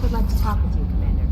would like to talk with you, Commander.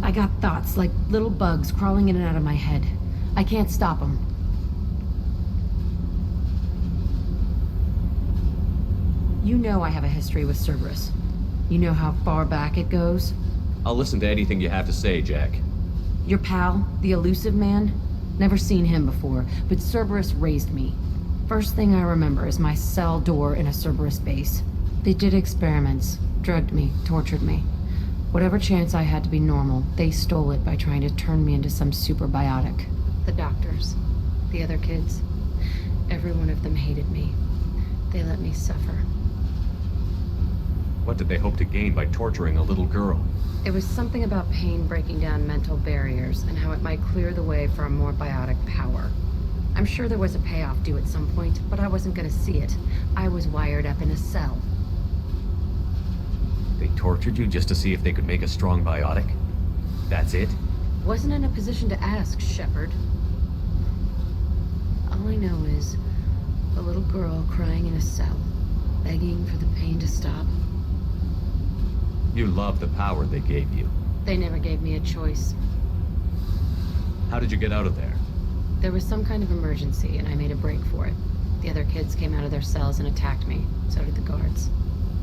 I got thoughts like little bugs crawling in and out of my head. I can't stop them. You know I have a history with Cerberus. You know how far back it goes? I'll listen to anything you have to say, Jack. Your pal, the elusive man? Never seen him before, but Cerberus raised me. First thing I remember is my cell door in a Cerberus base. They did experiments, drugged me, tortured me. Whatever chance I had to be normal, they stole it by trying to turn me into some superbiotic. The doctors, the other kids, every one of them hated me. They let me suffer. What did they hope to gain by torturing a little girl? It was something about pain breaking down mental barriers and how it might clear the way for a more biotic power. I'm sure there was a payoff due at some point, but I wasn't gonna see it. I was wired up in a cell. They tortured you just to see if they could make a strong biotic? That's it? Wasn't in a position to ask, Shepard. All I know is a little girl crying in a cell, begging for the pain to stop. You love the power they gave you. They never gave me a choice. How did you get out of there? There was some kind of emergency, and I made a break for it. The other kids came out of their cells and attacked me. So did the guards.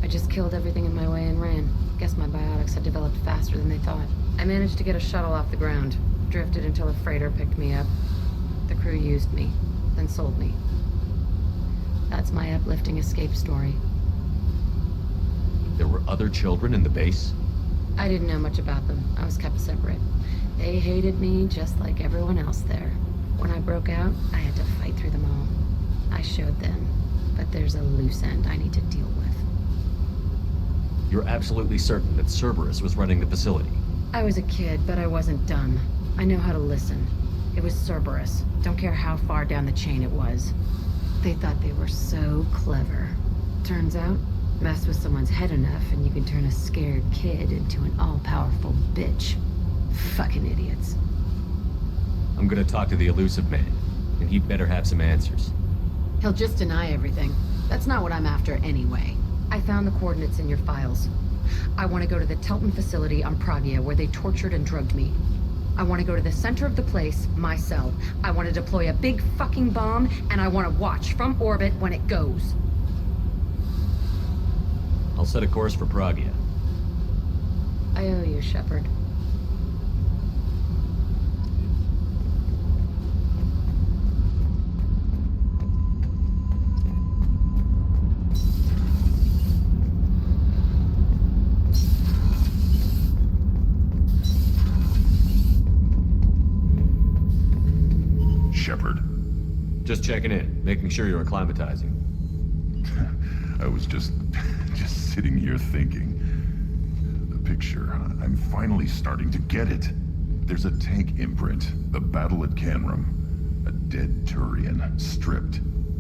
I just killed everything in my way and ran. Guess my biotics had developed faster than they thought. I managed to get a shuttle off the ground. Drifted until a freighter picked me up. The crew used me, then sold me. That's my uplifting escape story. There were other children in the base? I didn't know much about them. I was kept separate. They hated me just like everyone else there. When I broke out, I had to fight through them all. I showed them, but there's a loose end I need to deal with. You're absolutely certain that Cerberus was running the facility? I was a kid, but I wasn't dumb. I know how to listen. It was Cerberus. Don't care how far down the chain it was. They thought they were so clever. Turns out, mess with someone's head enough and you can turn a scared kid into an all-powerful bitch. Fucking idiots. I'm gonna talk to the elusive man, and he better have some answers. He'll just deny everything. That's not what I'm after anyway. I found the coordinates in your files. I want to go to the Telton facility on Pragia where they tortured and drugged me. I want to go to the center of the place, my cell. I want to deploy a big fucking bomb, and I want to watch from orbit when it goes. I'll set a course for Pragia. I owe you, Shepard. Shepard. Just checking in, making sure you're acclimatizing. I was just sitting here thinking. The picture, I'm finally starting to get it. There's a tank imprint, the battle at Canrum. A dead Turian, stripped.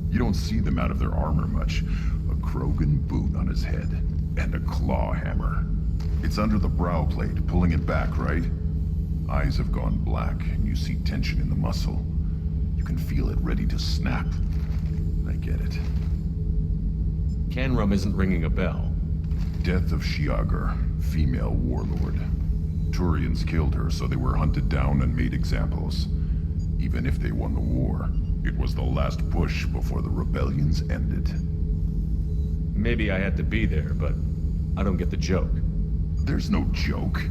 You don't see them out of their armor much. A Krogan boot on his head, and a claw hammer. It's under the brow plate, pulling it back, right? Eyes have gone black, and you see tension in the muscle. You can feel it ready to snap. I get it. Canrum isn't ringing a bell. Death of Shiagar, female warlord. Turians killed her, so they were hunted down and made examples. Even if they won the war, it was the last push before the rebellions ended. Maybe I had to be there, but I don't get the joke. There's no joke.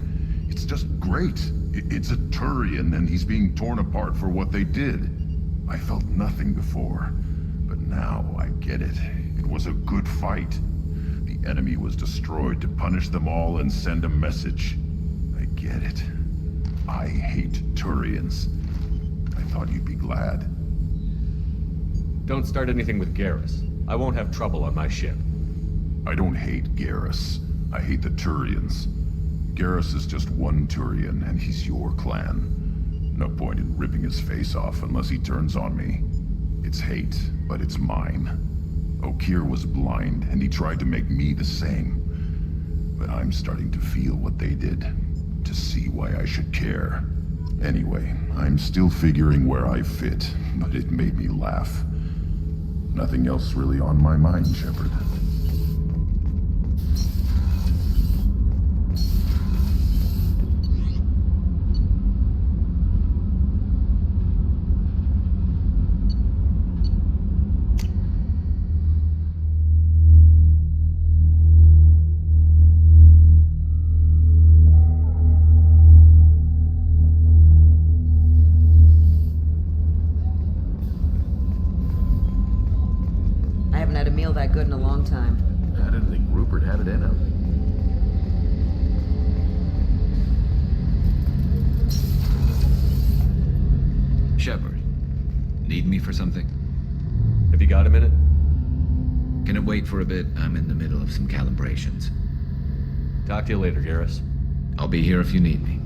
It's just great. It's a Turian, and he's being torn apart for what they did. I felt nothing before, but now I get it. It was a good fight. The enemy was destroyed to punish them all and send a message. I get it. I hate Turians. I thought you'd be glad. Don't start anything with Garrus. I won't have trouble on my ship. I don't hate Garrus. I hate the Turians. Garrus is just one Turian, and he's your clan. No point in ripping his face off unless he turns on me. It's hate, but it's mine. Okeer was blind, and he tried to make me the same. But I'm starting to feel what they did, to see why I should care. Anyway, I'm still figuring where I fit, but it made me laugh. Nothing else really on my mind, Shepard. That good in a long time. I didn't think Rupert had it in him. Shepard, need me for something? Have you got a minute? Can it wait for a bit? I'm in the middle of some calibrations. Talk to you later, Garrus. I'll be here if you need me.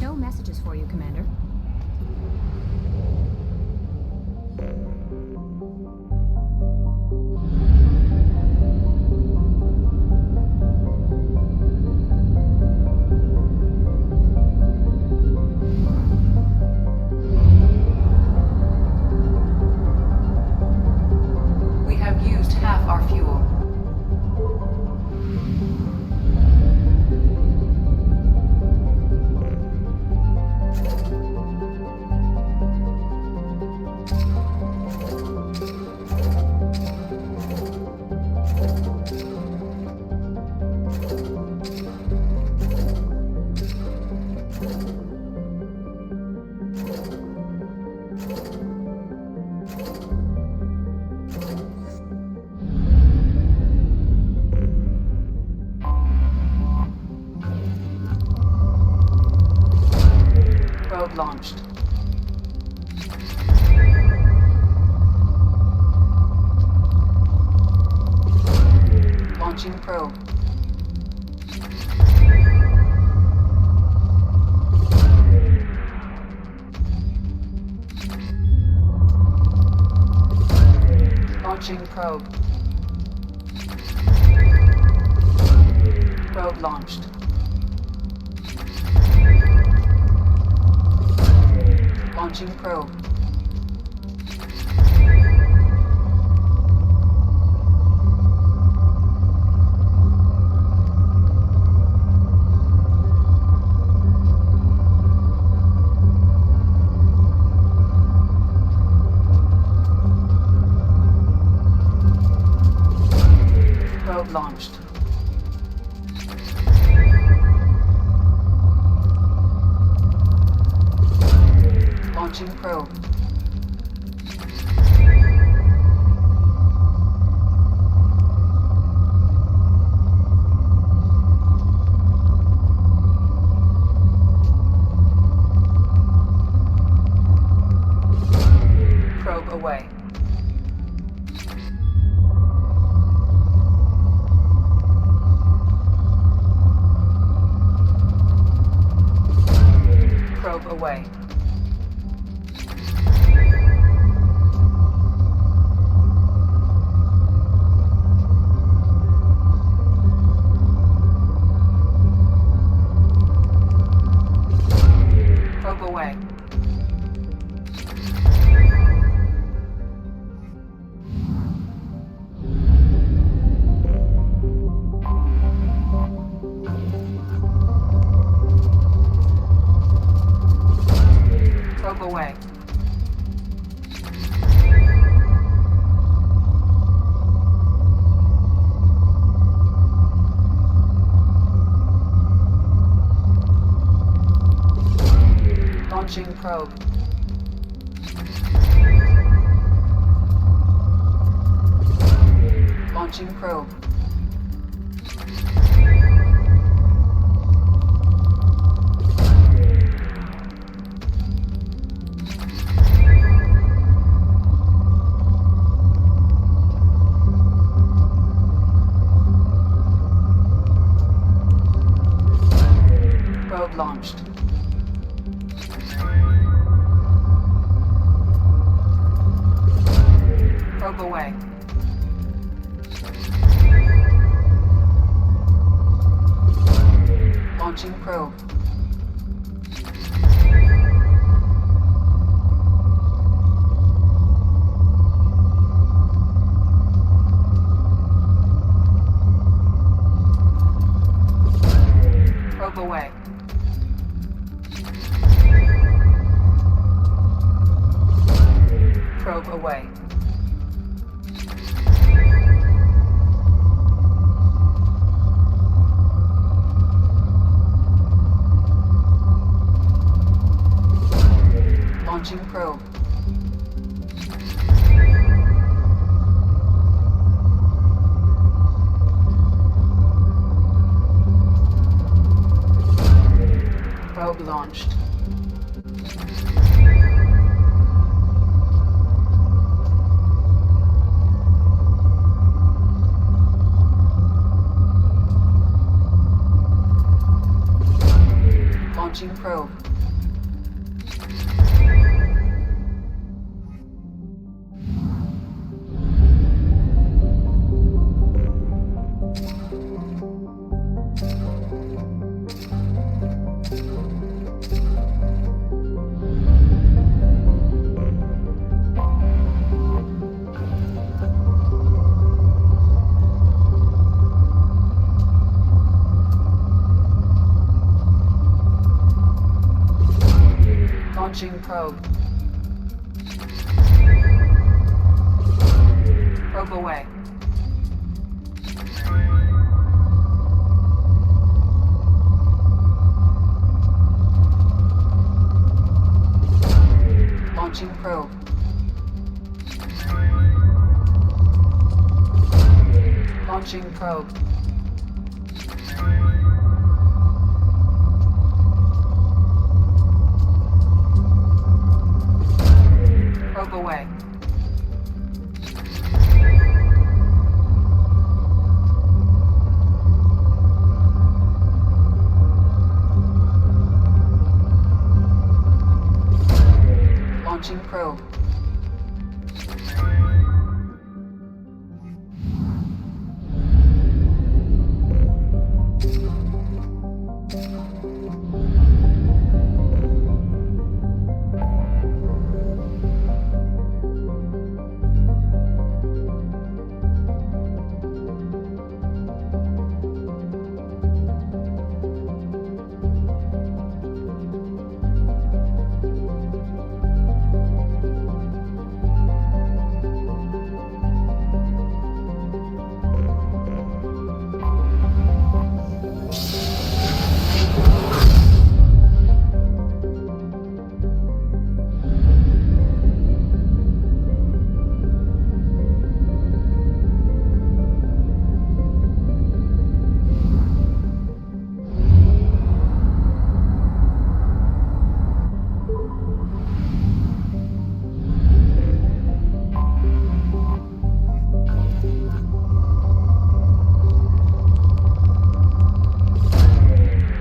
No messages for you, Commander. We have used half our fuel. Probe launched. Launching probe. Launching probe. Probe launched. Launching probe. Probe launched. Launching probe. Probe away. Probe away. Probe away. Probe away. Launching probe. Launching probe. Probe launched. Probe away. Launching probe. Probe away. Probe away. Launching probe. Probe launched. Launching probe. Launching probe. Probe away. Launching probe. Launching probe. Probe away. Launching probe.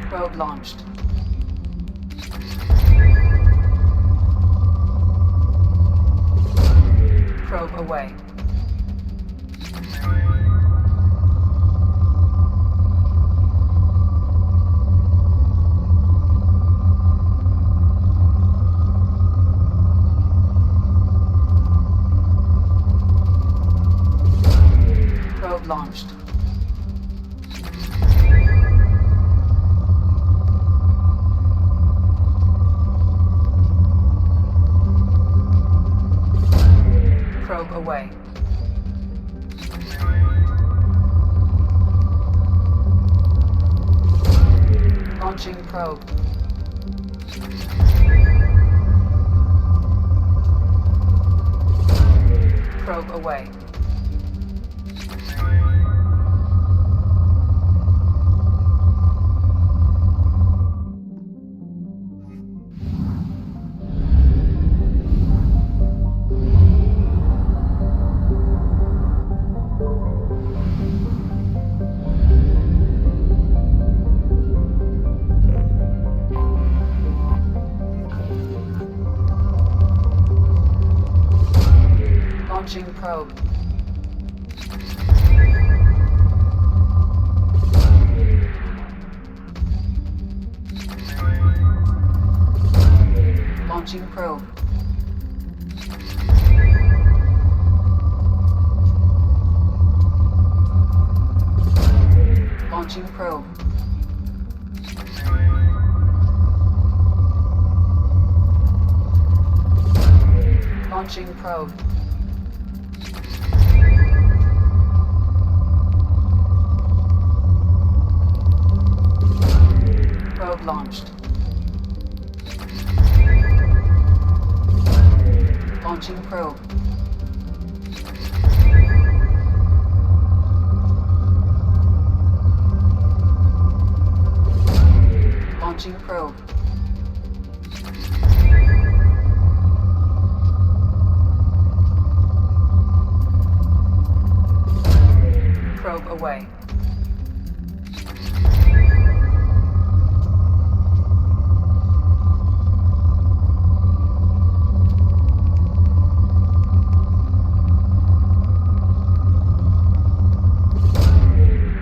Probe launched. Probe away. Probe launched. Probe away. Launching probe. Probe away. Launching probe. Launching probe. Launching probe. Launching probe. Probe launched. Launching probe. Launching probe. Probe away.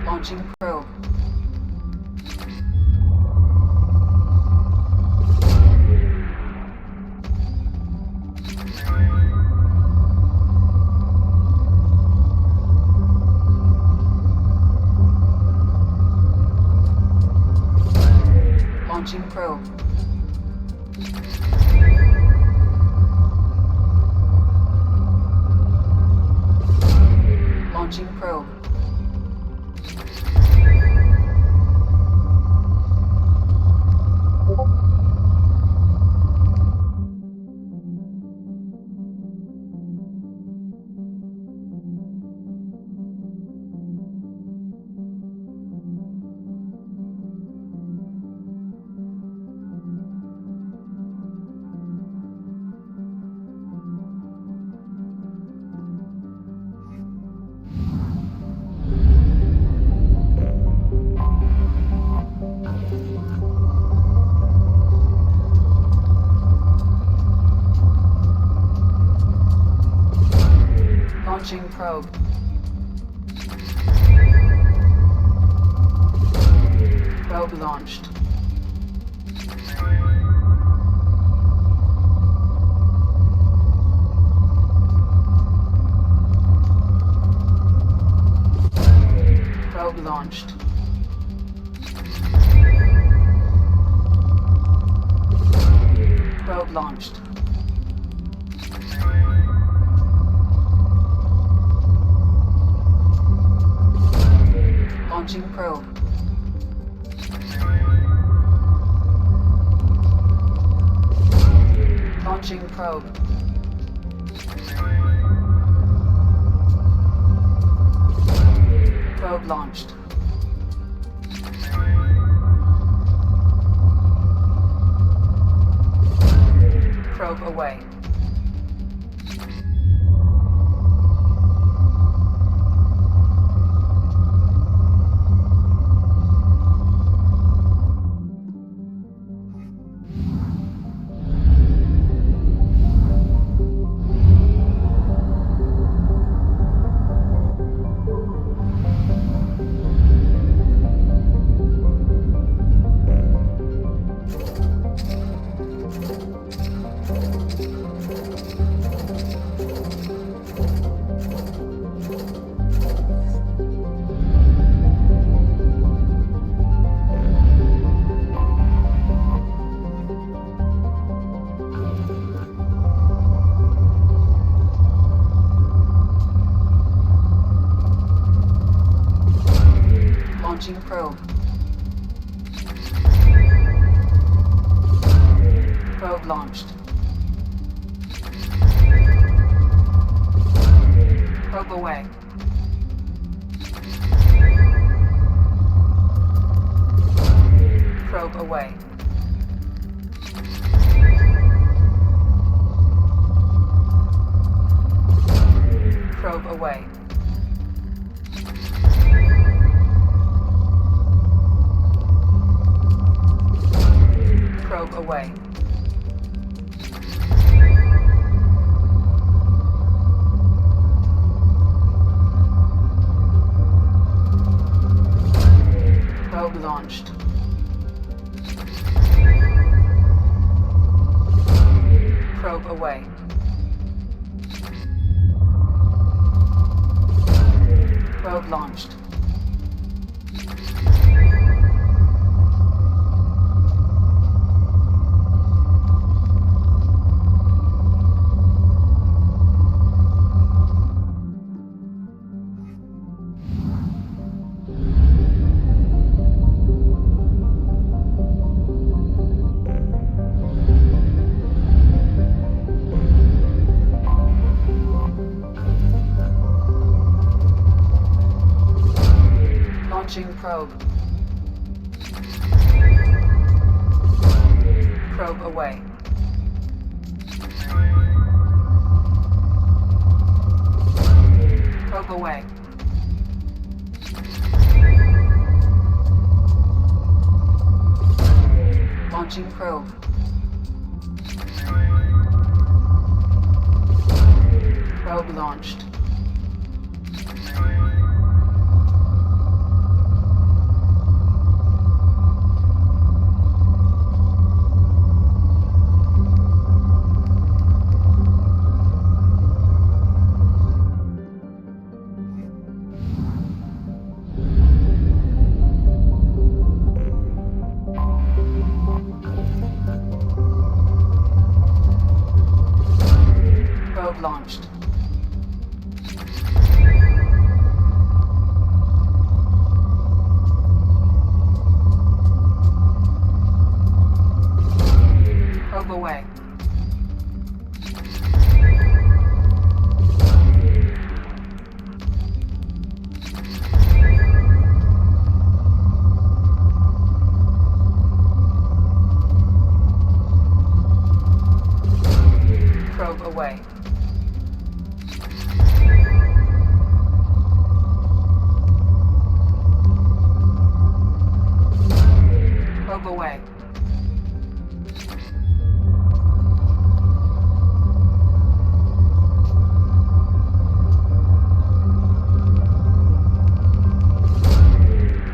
Launching probe. Launching probe. Launching probe. Launching probe. Probe launched. Probe launched. Probe launched. Launching probe. Launching probe. Probe launched. Probe away. Launching probe. Probe launched. Probe away. Probe away. Probe away. Probe away. Probe launched. Probe away. Probe launched. Launching probe. Probe away. Probe away. Launching probe. Probe launched. Probe launched. Probe away. Probe away. Probe away.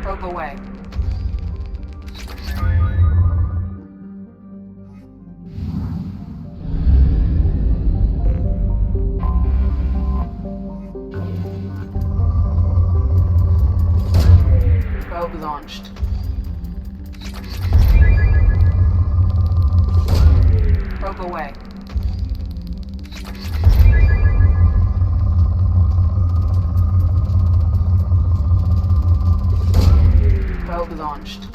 Probe away. Probe launched. Probe away. Probe launched.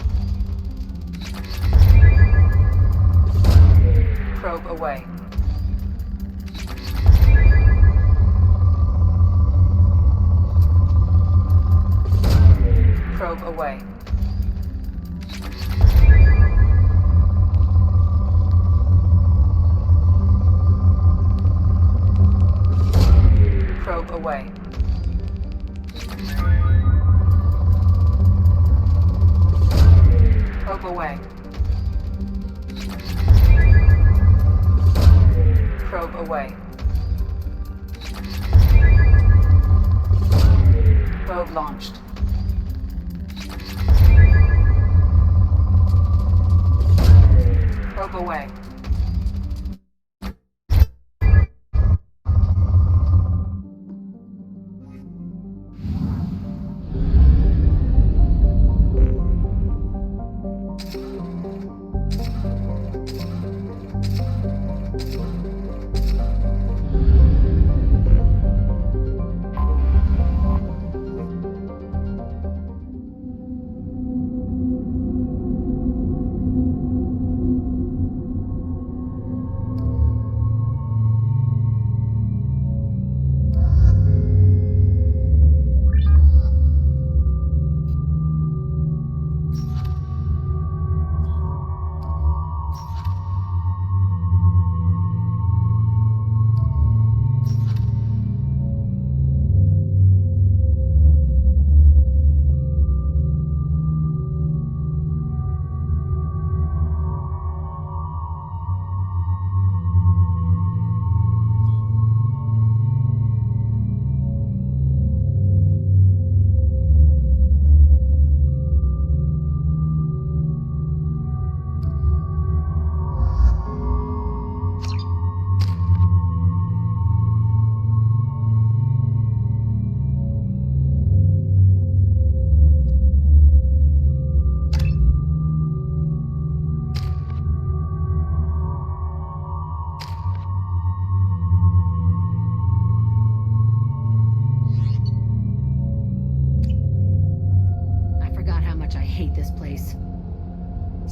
Probe away. Probe away. Probe away. Probe away. Probe away. Probe launched. Probe away.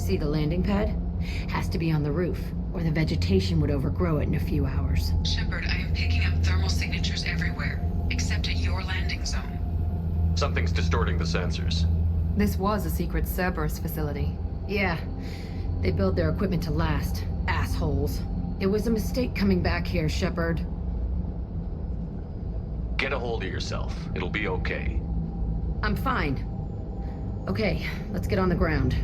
See the landing pad? Has to be on the roof, or the vegetation would overgrow it in a few hours. Shepard, I am picking up thermal signatures everywhere, except at your landing zone. Something's distorting the sensors. This was a secret Cerberus facility. Yeah, they build their equipment to last. Assholes. It was a mistake coming back here, Shepard. Get a hold of yourself. It'll be okay. I'm fine. Okay, let's get on the ground.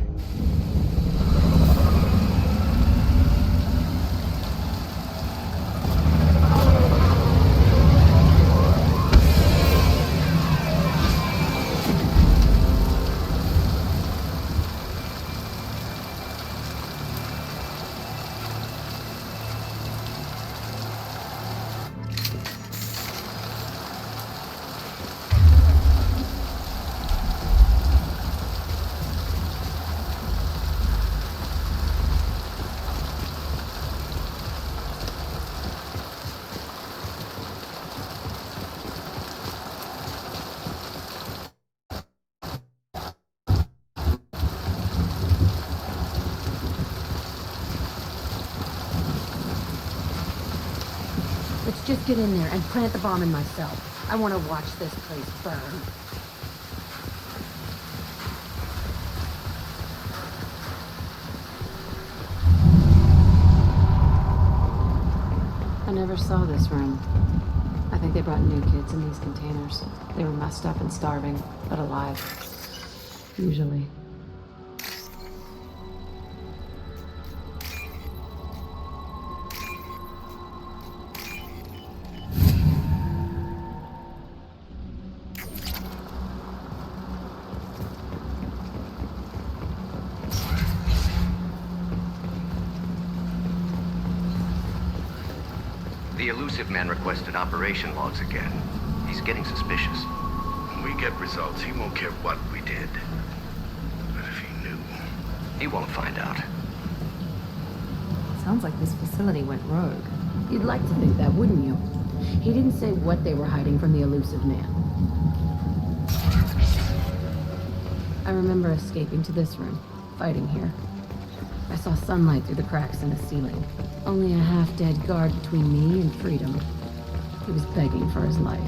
Let's just get in there and plant the bomb in myself. I want to watch this place burn. I never saw this room. I think they brought new kids in these containers. They were messed up and starving, but alive. Usually. The elusive man requested operation logs again. He's getting suspicious. When we get results, he won't care what we did. But if he knew... He won't find out. Sounds like this facility went rogue. You'd like to think that, wouldn't you? He didn't say what they were hiding from the elusive man. I remember escaping to this room, fighting here. I saw sunlight through the cracks in the ceiling. Only a half-dead guard between me and freedom. He was begging for his life.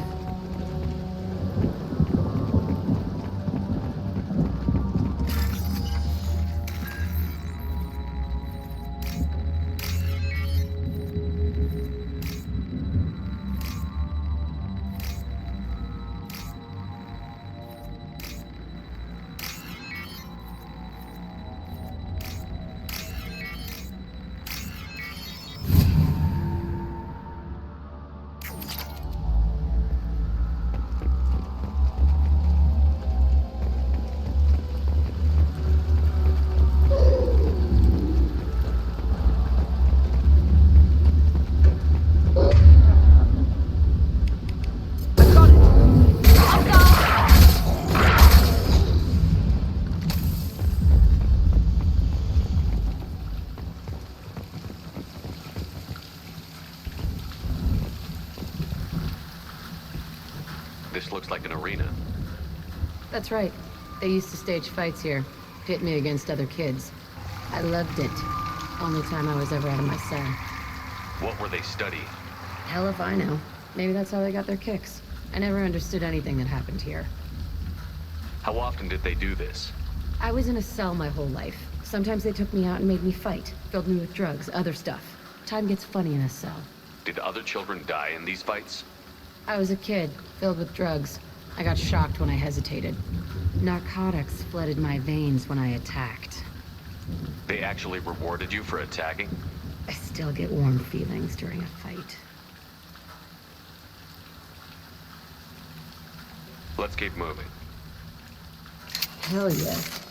This looks like an arena. That's right. They used to stage fights here. Pit me against other kids. I loved it. Only time I was ever out of my cell. What were they studying? Hell if I know. Maybe that's how they got their kicks. I never understood anything that happened here. How often did they do this? I was in a cell my whole life. Sometimes they took me out and made me fight. Filled me with drugs, other stuff. Time gets funny in a cell. Did other children die in these fights? I was a kid, filled with drugs. I got shocked when I hesitated. Narcotics flooded my veins when I attacked. They actually rewarded you for attacking? I still get warm feelings during a fight. Let's keep moving. Hell yes.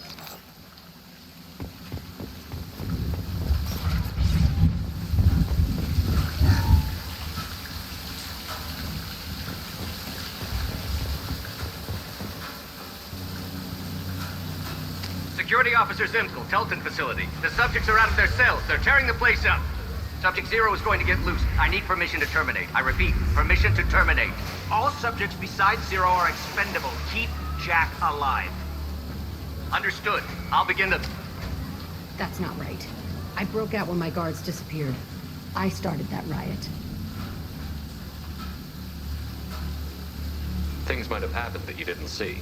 Security Officer Zimskel, Telton facility. The subjects are out of their cells. They're tearing the place up. Subject Zero is going to get loose. I need permission to terminate. I repeat, permission to terminate. All subjects besides Zero are expendable. Keep Jack alive. Understood. I'll begin the... That's not right. I broke out when my guards disappeared. I started that riot. Things might have happened that you didn't see.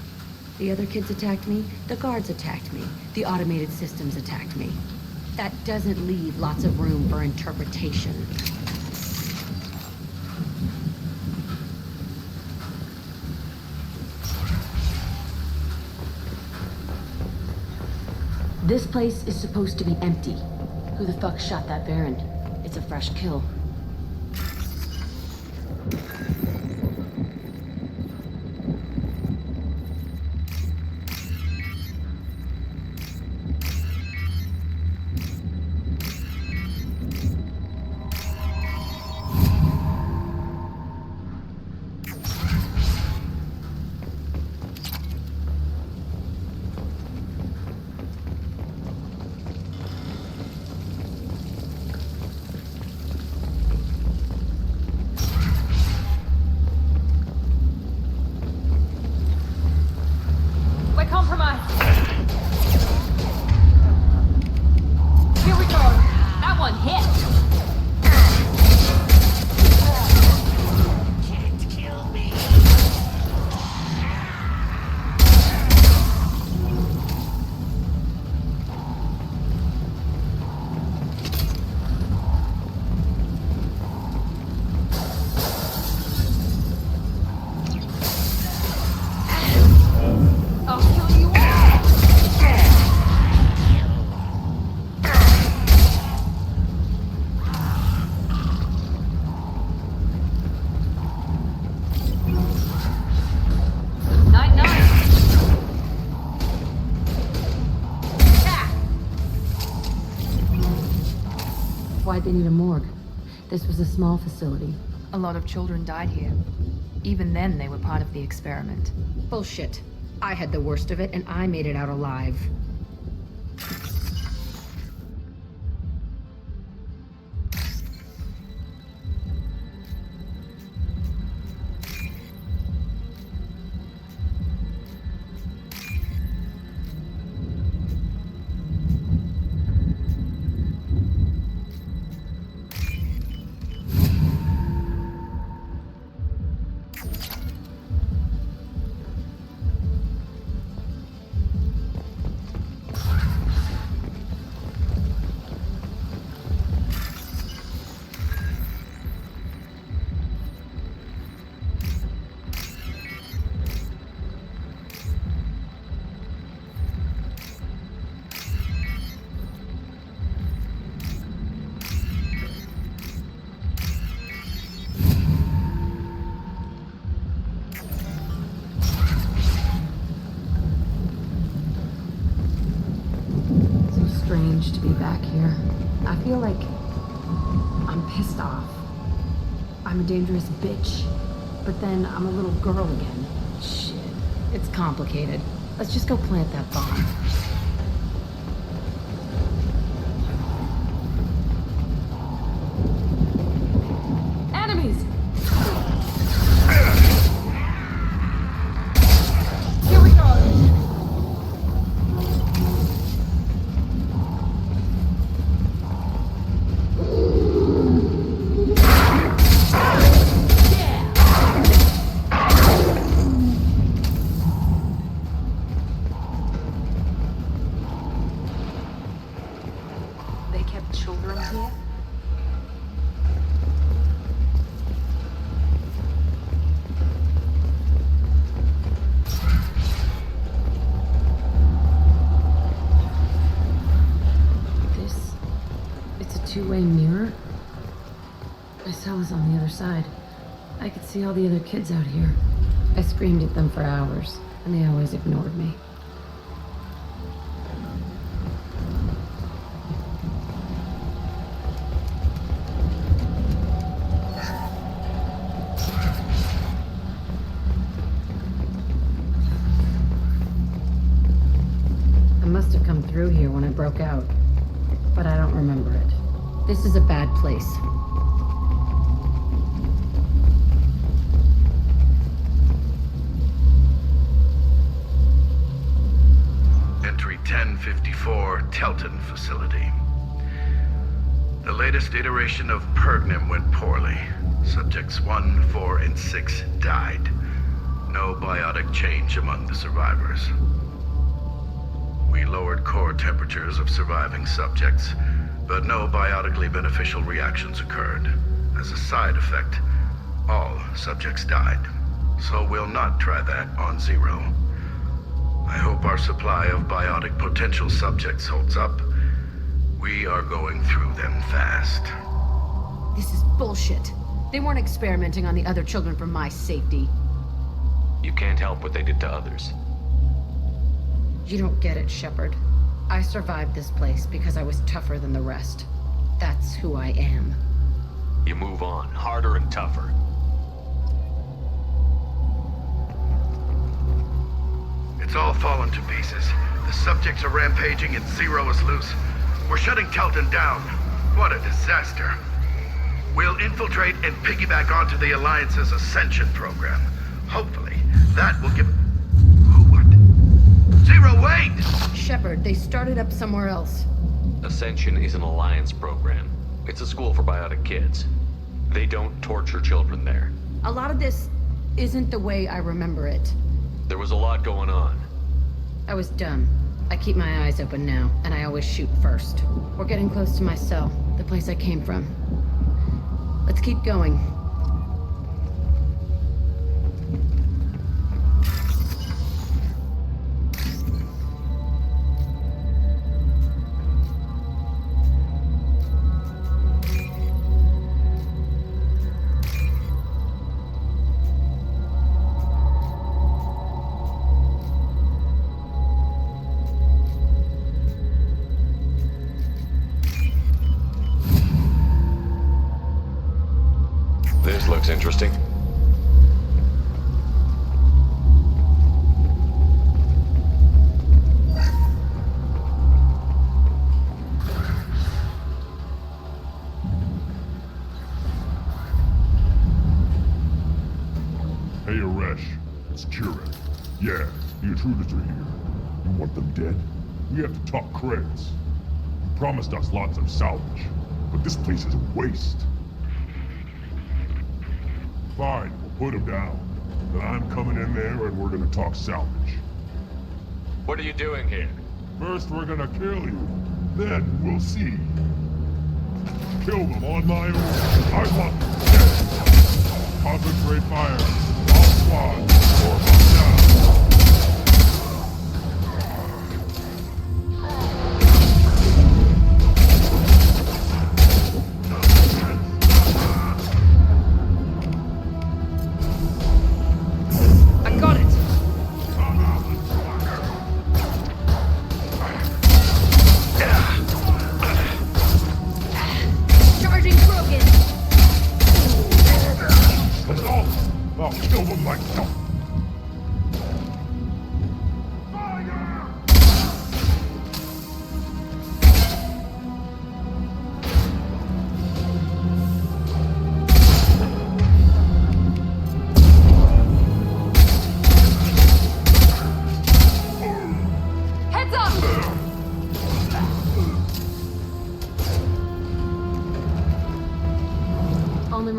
The other kids attacked me, the guards attacked me, the automated systems attacked me. That doesn't leave lots of room for interpretation. This place is supposed to be empty. Who the fuck shot that Baron? It's a fresh kill. Why'd they need a morgue? This was a small facility. A lot of children died here. Even then, they were part of the experiment. Bullshit. I had the worst of it, and I made it out alive. Strange to be back here. I feel like I'm pissed off. I'm a dangerous bitch, but then I'm a little girl again. Shit, it's complicated. Let's just go plant that bomb. Enemies! Here we go! Two-way mirror? My cell is on the other side. I could see all the other kids out here. I screamed at them for hours, and they always ignored me. I must have come through here when I broke out, but I don't remember it. This is a bad place. Entry 1054 Telton facility. The latest iteration of Pergnim went poorly. Subjects 1, 4, and 6 died. No biotic change among the survivors. We lowered core temperatures of surviving subjects, but no biotically beneficial reactions occurred. As a side effect, all subjects died. So we'll not try that on Zero. I hope our supply of biotic potential subjects holds up. We are going through them fast. This is bullshit. They weren't experimenting on the other children for my safety. You can't help what they did to others. You don't get it, Shepard. I survived this place because I was tougher than the rest. That's who I am. You move on, harder and tougher. It's all fallen to pieces. The subjects are rampaging and Zero is loose. We're shutting Telton down. What a disaster. We'll infiltrate and piggyback onto the Alliance's Ascension program. Hopefully, that will give... What? Zero, wait! Shepard, they started up somewhere else. Ascension is an Alliance program. It's a school for biotic kids. They don't torture children there. A lot of this isn't the way I remember it. There was a lot going on. I was dumb. I keep my eyes open now, and I always shoot first. We're getting close to my cell, the place I came from. Let's keep going. This looks interesting. Hey, Aresh. It's Kira. Yeah, the intruders are here. You want them dead? We have to talk credits. You promised us lots of salvage, but this place is a waste. Fine, we'll put him down. Then I'm coming in there and we're gonna talk salvage. What are you doing here? First we're gonna kill you. Then we'll see. Kill them on my own. I want them dead. Concentrate fire. All squads, form them down.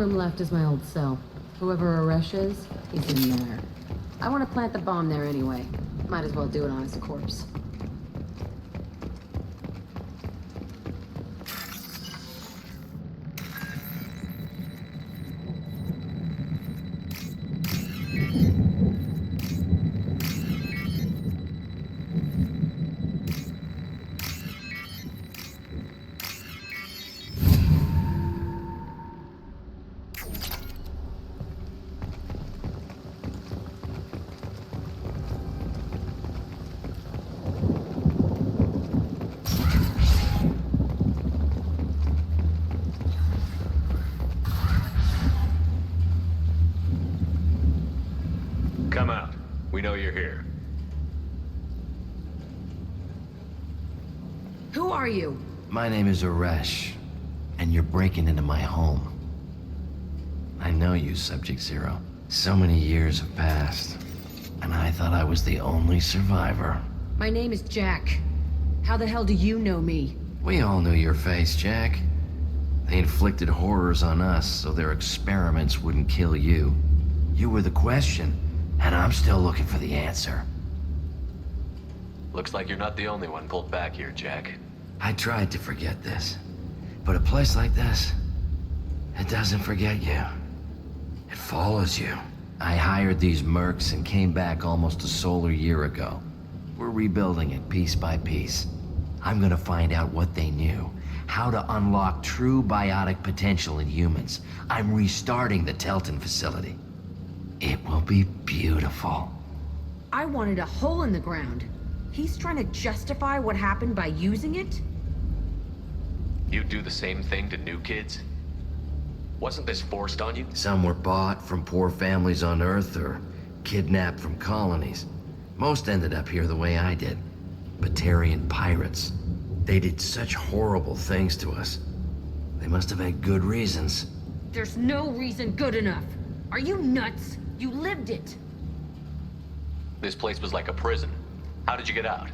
Left is my old cell. Whoever Aresh is, he's in there. I want to plant the bomb there anyway. Might as well do it on his corpse. Come out. We know you're here. Who are you? My name is Aresh, and you're breaking into my home. I know you, Subject Zero. So many years have passed, and I thought I was the only survivor. My name is Jack. How the hell do you know me? We all knew your face, Jack. They inflicted horrors on us so their experiments wouldn't kill you. You were the question, and I'm still looking for the answer. Looks like you're not the only one pulled back here, Jack. I tried to forget this, but a place like this, it doesn't forget you. It follows you. I hired these mercs and came back almost a solar year ago. We're rebuilding it piece by piece. I'm gonna find out what they knew, how to unlock true biotic potential in humans. I'm restarting the Telton facility. It will be beautiful. I wanted a hole in the ground. He's trying to justify what happened by using it? You'd do the same thing to new kids? Wasn't this forced on you? Some were bought from poor families on Earth or kidnapped from colonies. Most ended up here the way I did. Batarian pirates. They did such horrible things to us. They must have had good reasons. There's no reason good enough. Are you nuts? You lived it. This place was like a prison. How did you get out?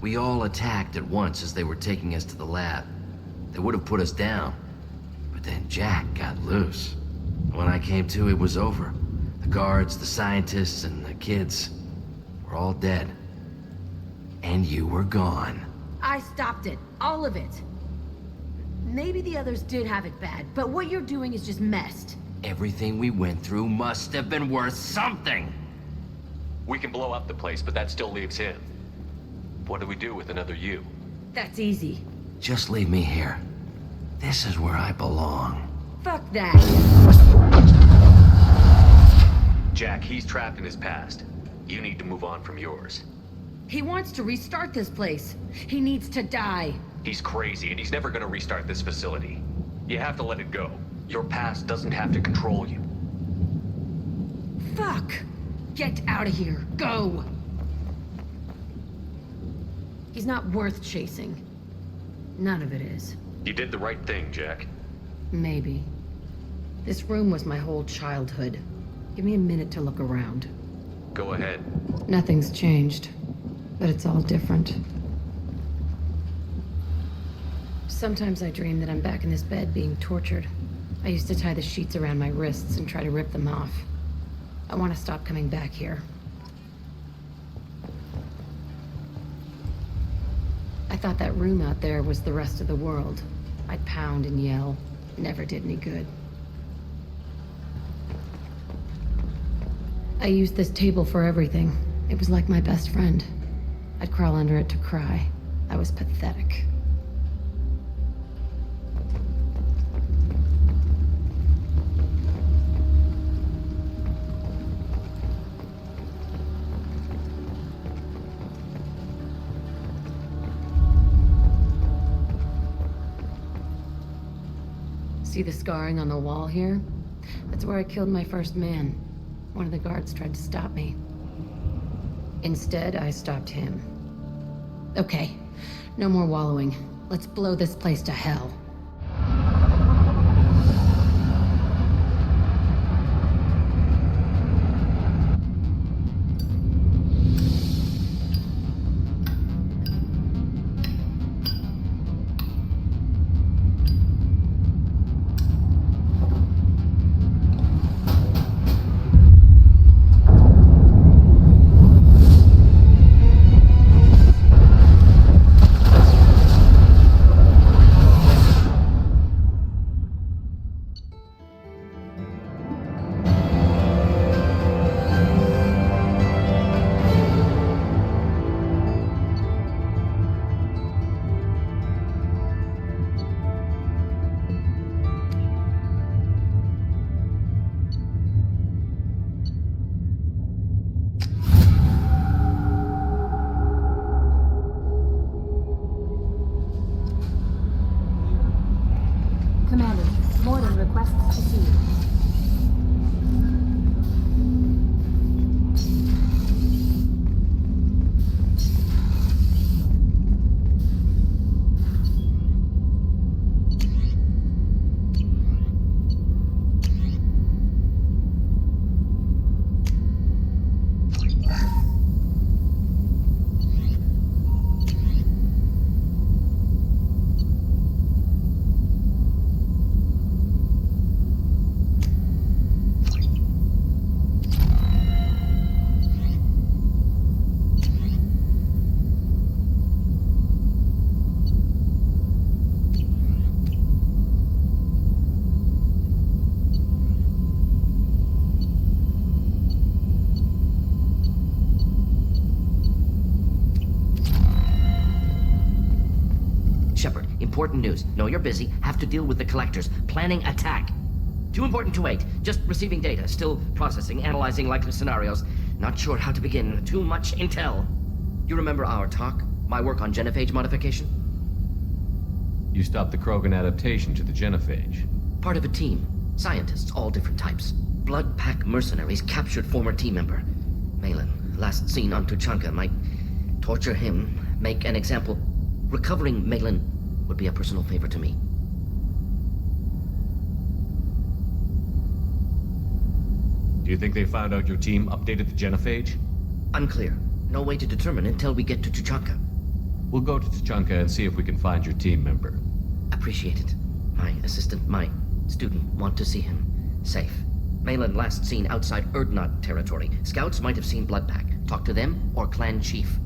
We all attacked at once as they were taking us to the lab. They would have put us down. But then Jack got loose. When I came to, it was over. The guards, the scientists, and the kids were all dead. And you were gone. I stopped it. All of it. Maybe the others did have it bad, but what you're doing is just messed. Everything we went through must have been worth something. We can blow up the place, but that still leaves him. What do we do with another you? That's easy. Just leave me here. This is where I belong. Fuck that. Jack, he's trapped in his past. You need to move on from yours. He wants to restart this place. He needs to die. He's crazy, and he's never gonna restart this facility. You have to let it go. Your past doesn't have to control you. Fuck! Get out of here. Go! He's not worth chasing. None of it is. You did the right thing, Jack. Maybe. This room was my whole childhood. Give me a minute to look around. Go ahead. Nothing's changed, but it's all different. Sometimes I dream that I'm back in this bed being tortured. I used to tie the sheets around my wrists and try to rip them off. I want to stop coming back here. I thought that room out there was the rest of the world. I'd pound and yell. Never did any good. I used this table for everything. It was like my best friend. I'd crawl under it to cry. I was pathetic. See the scarring on the wall here? That's where I killed my first man. One of the guards tried to stop me. Instead, I stopped him. Okay, no more wallowing. Let's blow this place to hell. Commander, Morden requests to see you. important news. Know you're busy. Have to deal with the collectors. Planning attack. Too important to wait. Just receiving data. Still processing, analyzing likely scenarios. Not sure how to begin. Too much intel. You remember our talk? My work on genophage modification? You stopped the Krogan adaptation to the genophage. Part of a team. Scientists, all different types. Blood Pack mercenaries captured former team member. Malin, last seen on Tuchanka, might torture him, make an example. Recovering Malin would be a personal favor to me. Do you think they found out your team updated the genophage? Unclear. No way to determine until we get to Tuchanka. We'll go to Tuchanka and see if we can find your team member. Appreciate it. My assistant, my student, want to see him. Safe. Malin last seen outside Erdnot territory. Scouts might have seen Bloodpack. Talk to them or clan chief.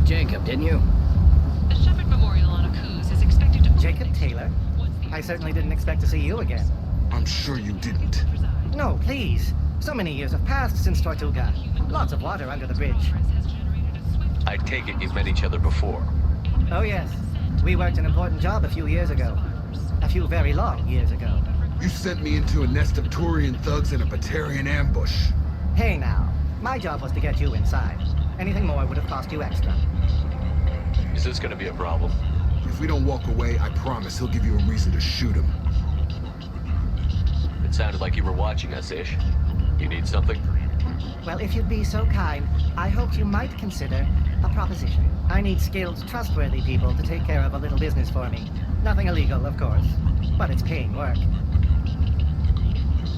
Jacob, didn't you? The Shepard Memorial on Akuz is expected to... Jacob Taylor? I certainly didn't expect to see you again. I'm sure you didn't. No, please. So many years have passed since Tortuga. Lots of water under the bridge. I take it you've met each other before. Oh yes. We worked an important job a few years ago. A few very long years ago. You sent me into a nest of Turian thugs in a Batarian ambush. Hey now. My job was to get you inside. Anything more would have cost you extra. Is this gonna be a problem? If we don't walk away, I promise he'll give you a reason to shoot him. It sounded like you were watching us, Ish. You need something? Well, if you'd be so kind, I hoped you might consider a proposition. I need skilled, trustworthy people to take care of a little business for me. Nothing illegal, of course, but it's paying work.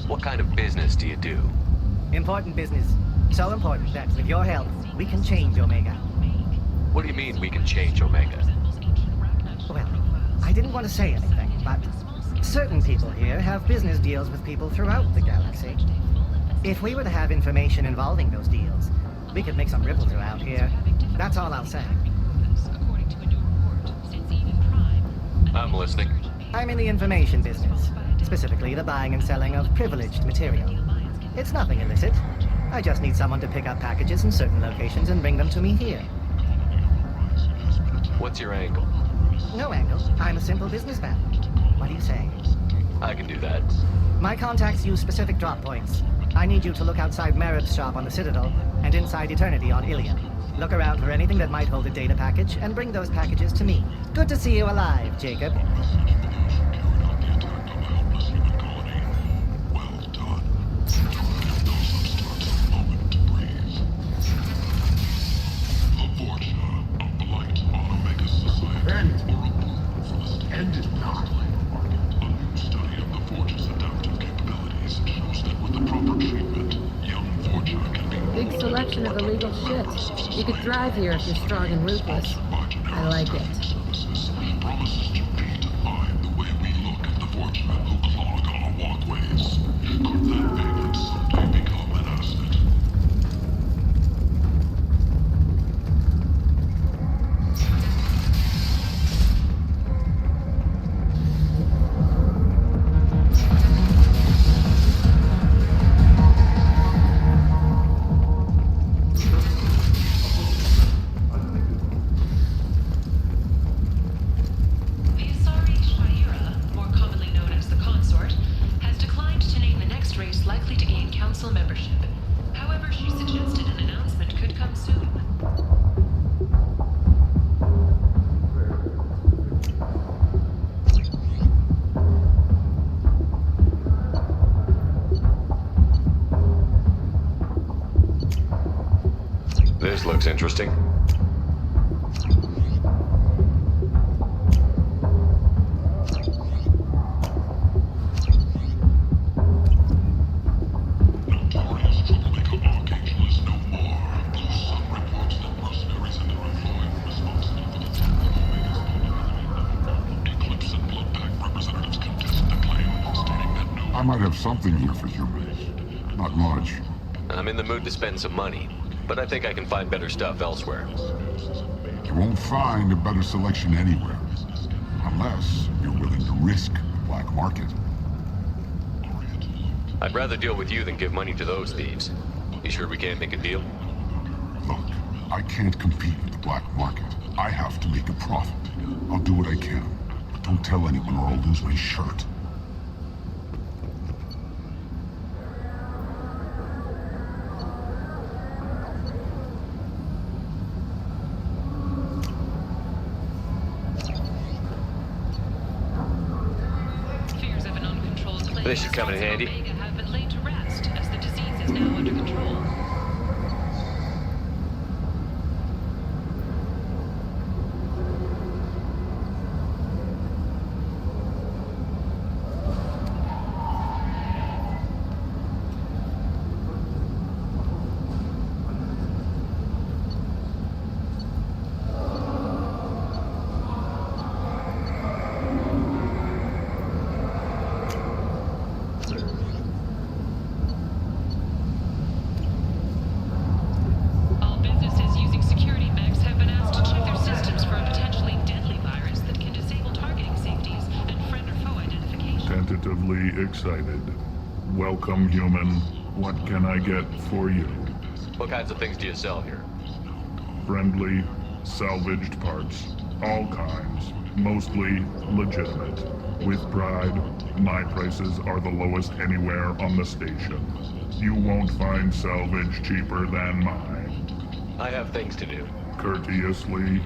What kind of business do you do? Important business. So important that, with your help, we can change Omega. What do you mean we can change Omega? Well, I didn't want to say anything, but certain people here have business deals with people throughout the galaxy. If we were to have information involving those deals, we could make some ripples around here. That's all I'll say. I'm listening. I'm in the information business, specifically the buying and selling of privileged material. It's nothing illicit. I just need someone to pick up packages in certain locations and bring them to me here. What's your angle? No angle. I'm a simple businessman. What do you say? I can do that. My contacts use specific drop points. I need you to look outside Merib's shop on the Citadel and inside Eternity on Ilium. Look around for anything that might hold a data package and bring those packages to me. Good to see you alive, Jacob. End it not. A new study of the Forge's adaptive capabilities shows that with the proper treatment, young Forge can be Big selection of illegal shit. You could thrive here if you're strong and ruthless. I like it. promises to redefine the way we look at the Forgemen who clog our walkways. Could that payment someday become an asset? This looks interesting. I might have something here for humans. Not much. I'm in the mood to spend some money, but I think I can find better stuff elsewhere. You won't find a better selection anywhere. Unless you're willing to risk the black market. I'd rather deal with you than give money to those thieves. You sure we can't make a deal? Look, I can't compete with the black market. I have to make a profit. I'll do what I can. But don't tell anyone or I'll lose my shirt. This should come in handy. Have been laid to rest as the disease is now under control. Tentatively excited. Welcome, human. What can I get for you? What kinds of things do you sell here? Friendly, salvaged parts. All kinds. Mostly legitimate. With pride, my prices are the lowest anywhere on the station. You won't find salvage cheaper than mine. I have things to do. Courteously,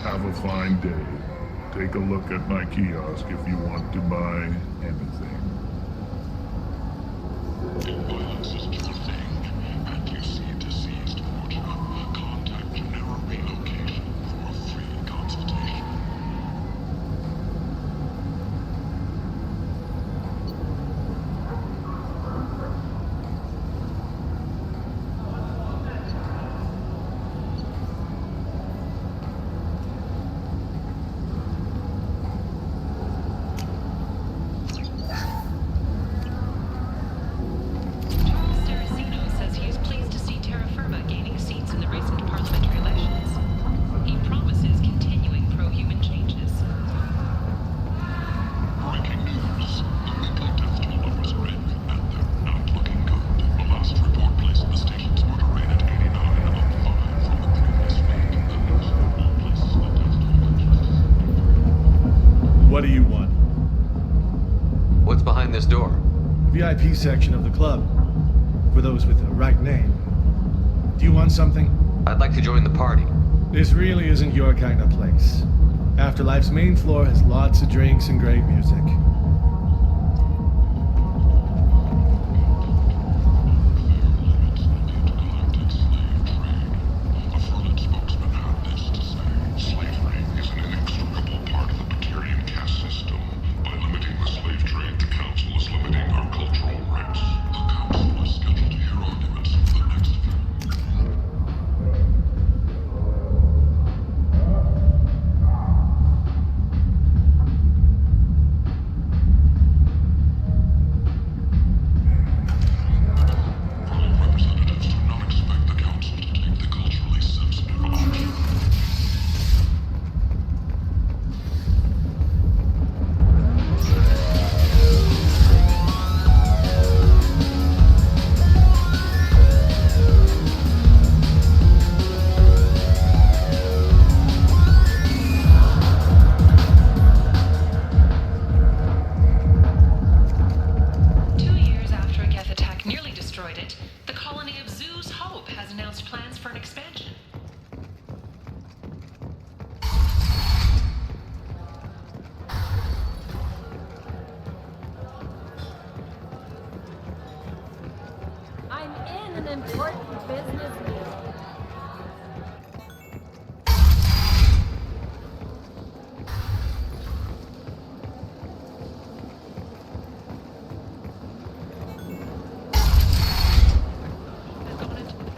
have a fine day. Take a look at my kiosk if you want to buy anything. Violence is your thing, and you see deceased Forger. Contact General Relocation for a free consultation. VIP section of the club. For those with the right name. Do you want something? I'd like to join the party. This really isn't your kind of place. Afterlife's main floor has lots of drinks and great music.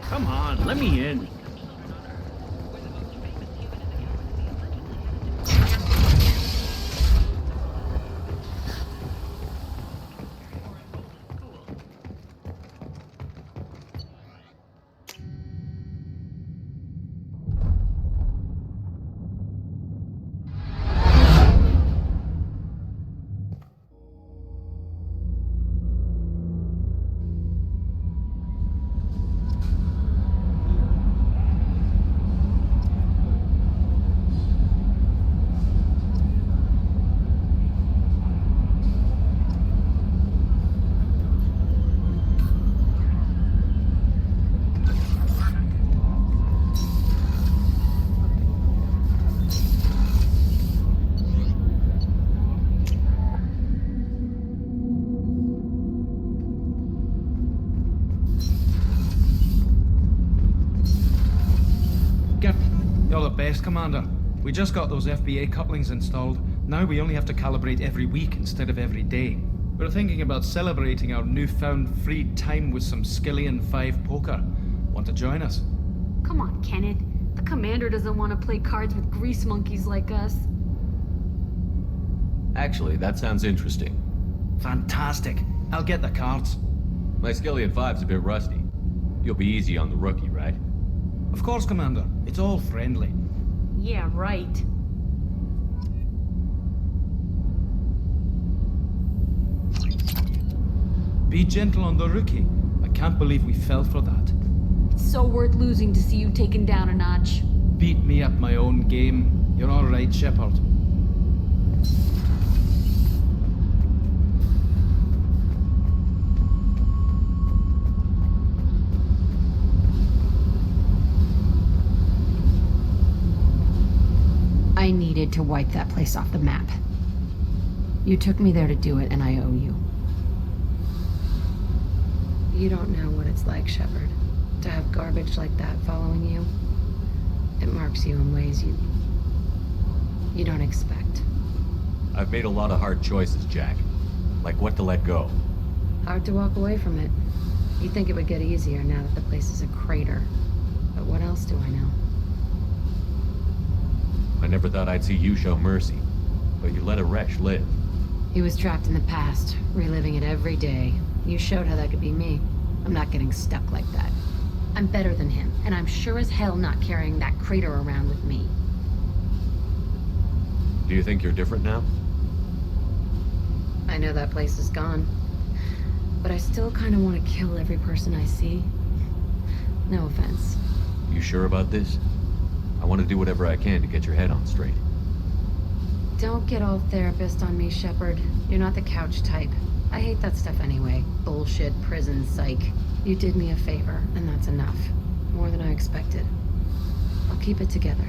Come on, let me in. You're the best, Commander. We just got those FBA couplings installed. Now we only have to calibrate every week instead of every day. We're thinking about celebrating our newfound free time with some Skillian 5 poker. Want to join us? Come on, Kenneth. The Commander doesn't want to play cards with grease monkeys like us. Actually, that sounds interesting. Fantastic. I'll get the cards. My Skillian 5's a bit rusty. You'll be easy on the rookie, right? Of course, Commander. It's all friendly. Yeah, right. Be gentle on the rookie. I can't believe we fell for that. It's so worth losing to see you taken down a notch. Beat me at my own game. You're all right, Shepard. I needed to wipe that place off the map. You took me there to do it, and I owe you. You don't know what it's like, Shepard, to have garbage like that following you. It marks you in ways you don't expect. I've made a lot of hard choices, Jack. Like what to let go. Hard to walk away from it. You'd think it would get easier now that the place is a crater. But what else do I know? I never thought I'd see you show mercy, but you let a wretch live. He was trapped in the past, reliving it every day. You showed how that could be me. I'm not getting stuck like that. I'm better than him, and I'm sure as hell not carrying that crater around with me. Do you think you're different now? I know that place is gone, but I still kind of want to kill every person I see. No offense. You sure about this? I want to do whatever I can to get your head on straight. Don't get all therapist on me, Shepard. You're not the couch type. I hate that stuff anyway. Bullshit, prison, psych. You did me a favor, and that's enough. More than I expected. I'll keep it together.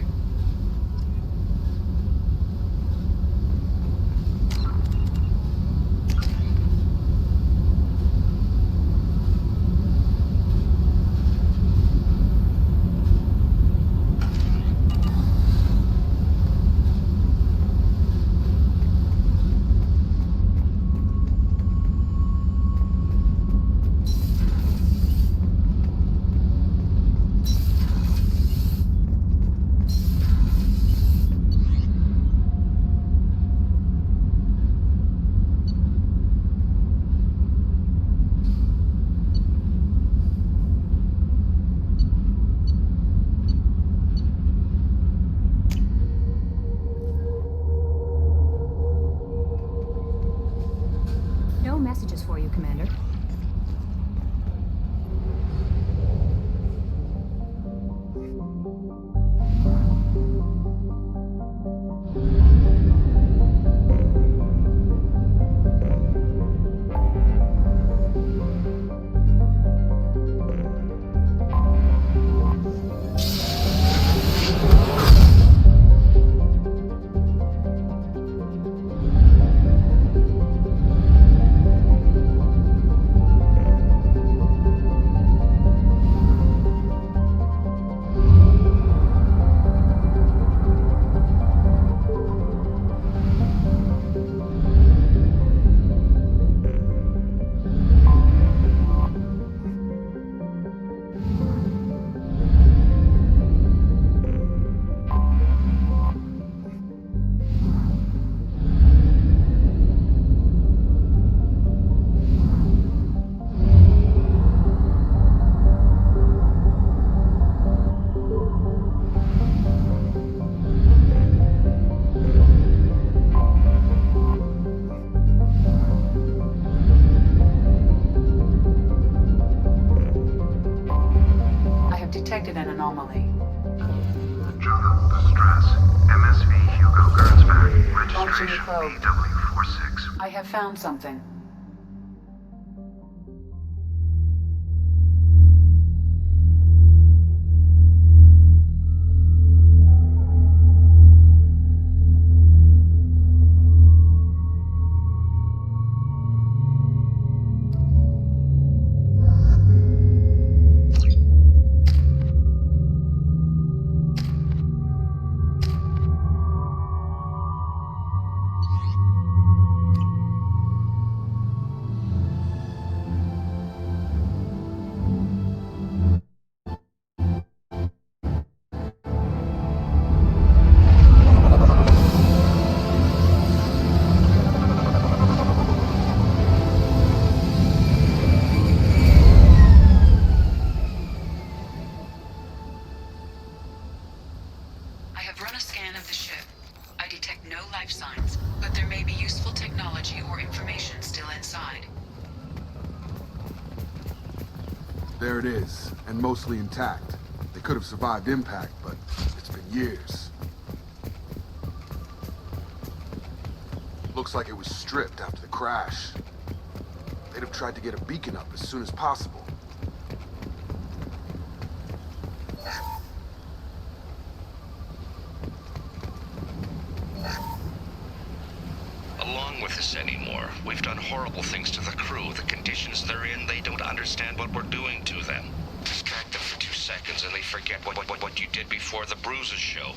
No messages for you, Commander. Detected an anomaly. Jonah, distress. MSV Hugo Gernsback. Launching Registration probe. BW46. I have found something. I have run a scan of the ship. I detect no life signs, but there may be useful technology or information still inside. There it is, and mostly intact. They could have survived impact, but it's been years. Looks like it was stripped after the crash. They'd have tried to get a beacon up as soon as possible. Along with this anymore. We've done horrible things to the crew. The conditions they're in, they don't understand what we're doing to them. Distract them for 2 seconds and they forget what you did before the bruises show.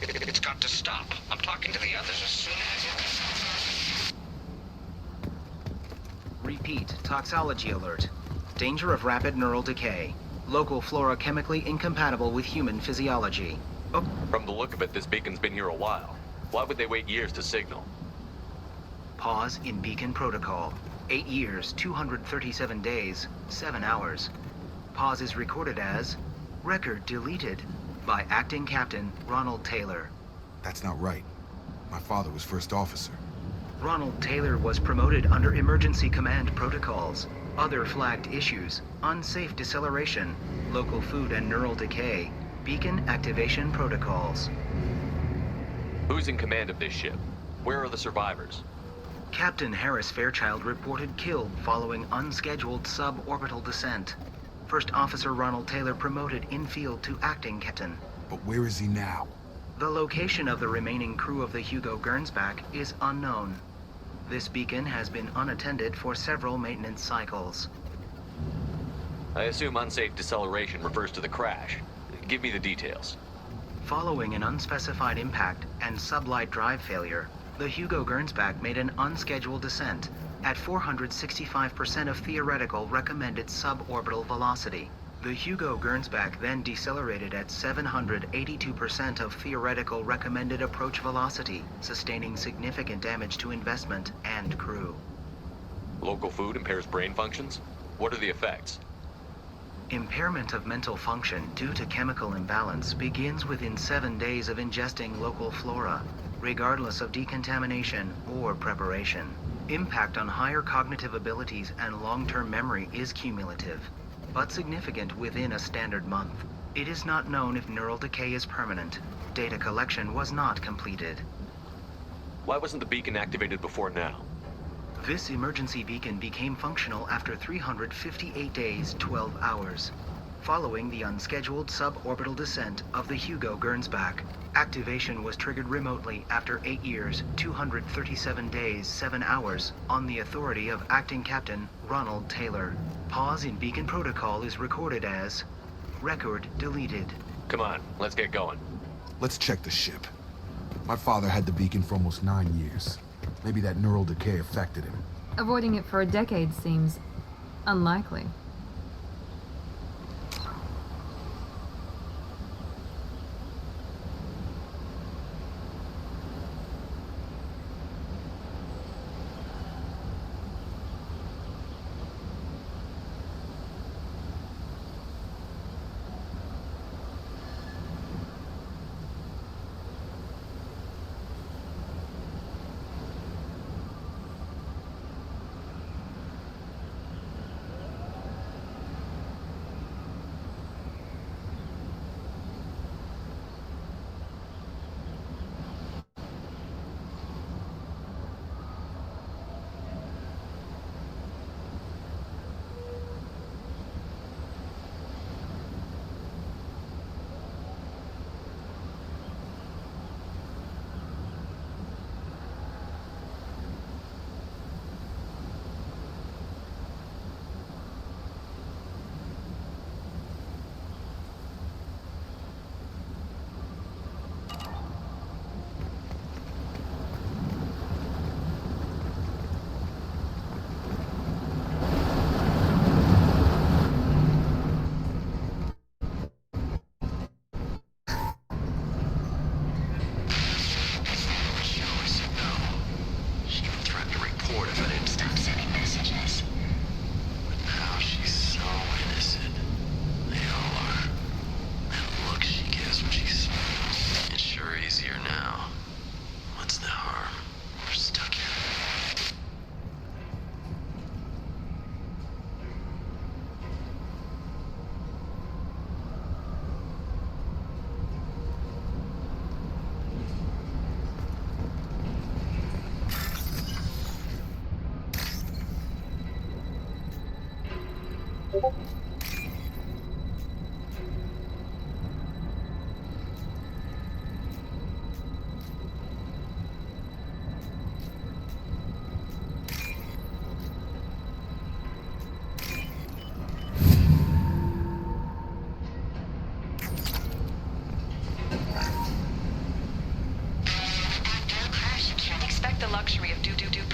It's got to stop. I'm talking to the others as soon as... Repeat, toxology alert. Danger of rapid neural decay. Local flora chemically incompatible with human physiology. Oh. From the look of it, this beacon's been here a while. Why would they wait years to signal? Pause in beacon protocol. 8 years, 237 days, 7 hours. Pause is recorded as record deleted by Acting Captain Ronald Taylor. That's not right. My father was first officer. Ronald Taylor was promoted under emergency command protocols. Other flagged issues: unsafe deceleration, local food and neural decay, beacon activation protocols. Who's in command of this ship? Where are the survivors? Captain Harris Fairchild reported killed following unscheduled suborbital descent. First Officer Ronald Taylor promoted in-field to acting captain. But where is he now? The location of the remaining crew of the Hugo Gernsback is unknown. This beacon has been unattended for several maintenance cycles. I assume unsafe deceleration refers to the crash. Give me the details. Following an unspecified impact and sublight drive failure, the Hugo Gernsback made an unscheduled descent at 465% of theoretical recommended suborbital velocity. The Hugo Gernsback then decelerated at 782% of theoretical recommended approach velocity, sustaining significant damage to investment and crew. Local food impairs brain functions? What are the effects? Impairment of mental function due to chemical imbalance begins within 7 days of ingesting local flora, regardless of decontamination or preparation. Impact on higher cognitive abilities and long-term memory is cumulative, but significant within a standard month. It is not known if neural decay is permanent. Data collection was not completed. Why wasn't the beacon activated before now? This emergency beacon became functional after 358 days, 12 hours, following the unscheduled suborbital descent of the Hugo Gernsback. Activation was triggered remotely after 8 years, 237 days, 7 hours, on the authority of Acting Captain Ronald Taylor. Pause in beacon protocol is recorded as record deleted. Come on, let's get going. Let's check the ship. My father had the beacon for almost 9 years. Maybe that neural decay affected him. Avoiding it for a decade seems unlikely.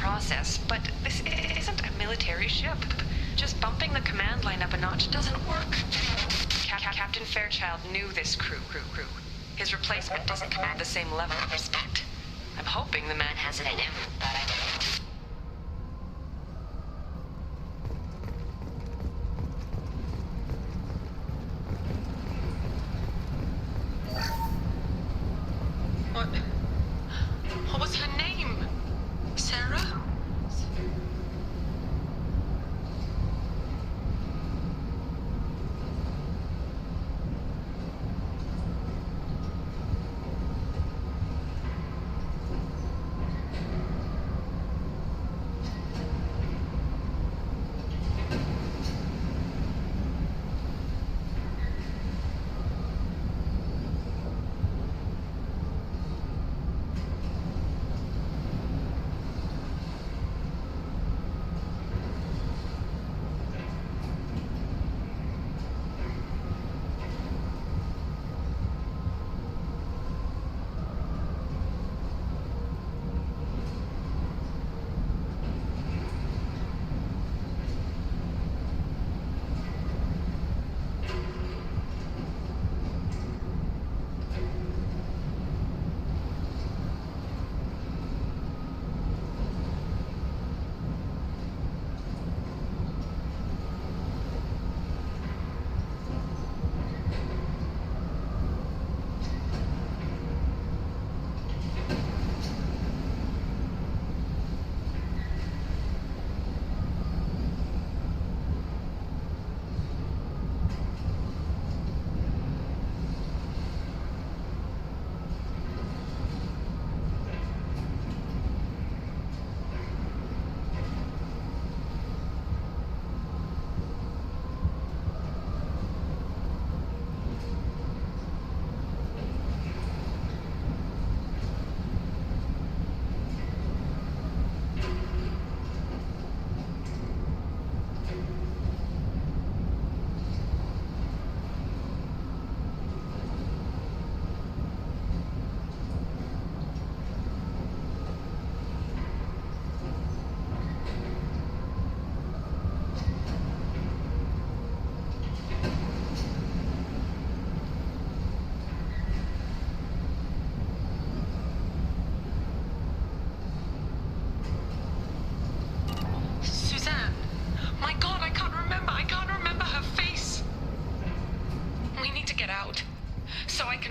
process, but this isn't a military ship. Just bumping the command line up a notch doesn't work. Captain Fairchild knew this crew. His replacement doesn't command the same level of respect. I'm hoping the man has it in him, but I don't. What was her name? Sarah?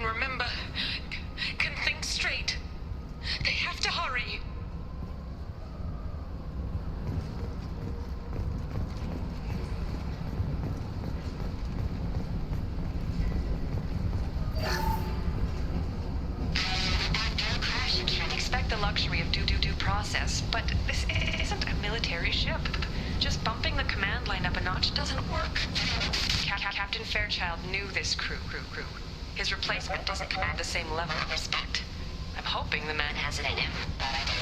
can remember, can think straight. They have to hurry. Expect the luxury of due process, but this isn't a military ship. Just bumping the command line up a notch doesn't work. Captain Fairchild knew this crew. His replacement doesn't command the same level of respect. I'm hoping the man has it in him, but I don't know.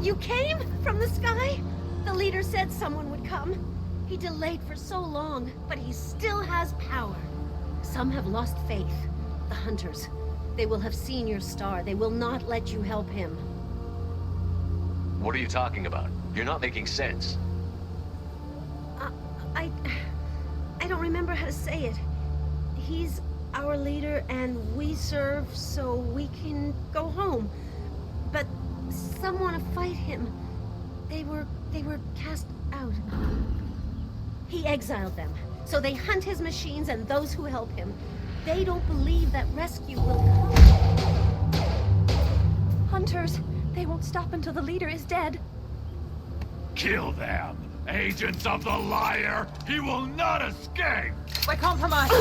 You came from the sky? The leader said someone would come. He delayed for so long, but he still has power. Some have lost faith. The Hunters. They will have seen your star. They will not let you help him. What are you talking about? You're not making sense. I don't remember how to say it. He's our leader and we serve so we can go home. But some want to fight him. They were cast out. He exiled them, so they hunt his machines and those who help him. They don't believe that rescue will come. Hunters, they won't stop until the leader is dead. Kill them! Agents of the liar! He will not escape! We're compromised!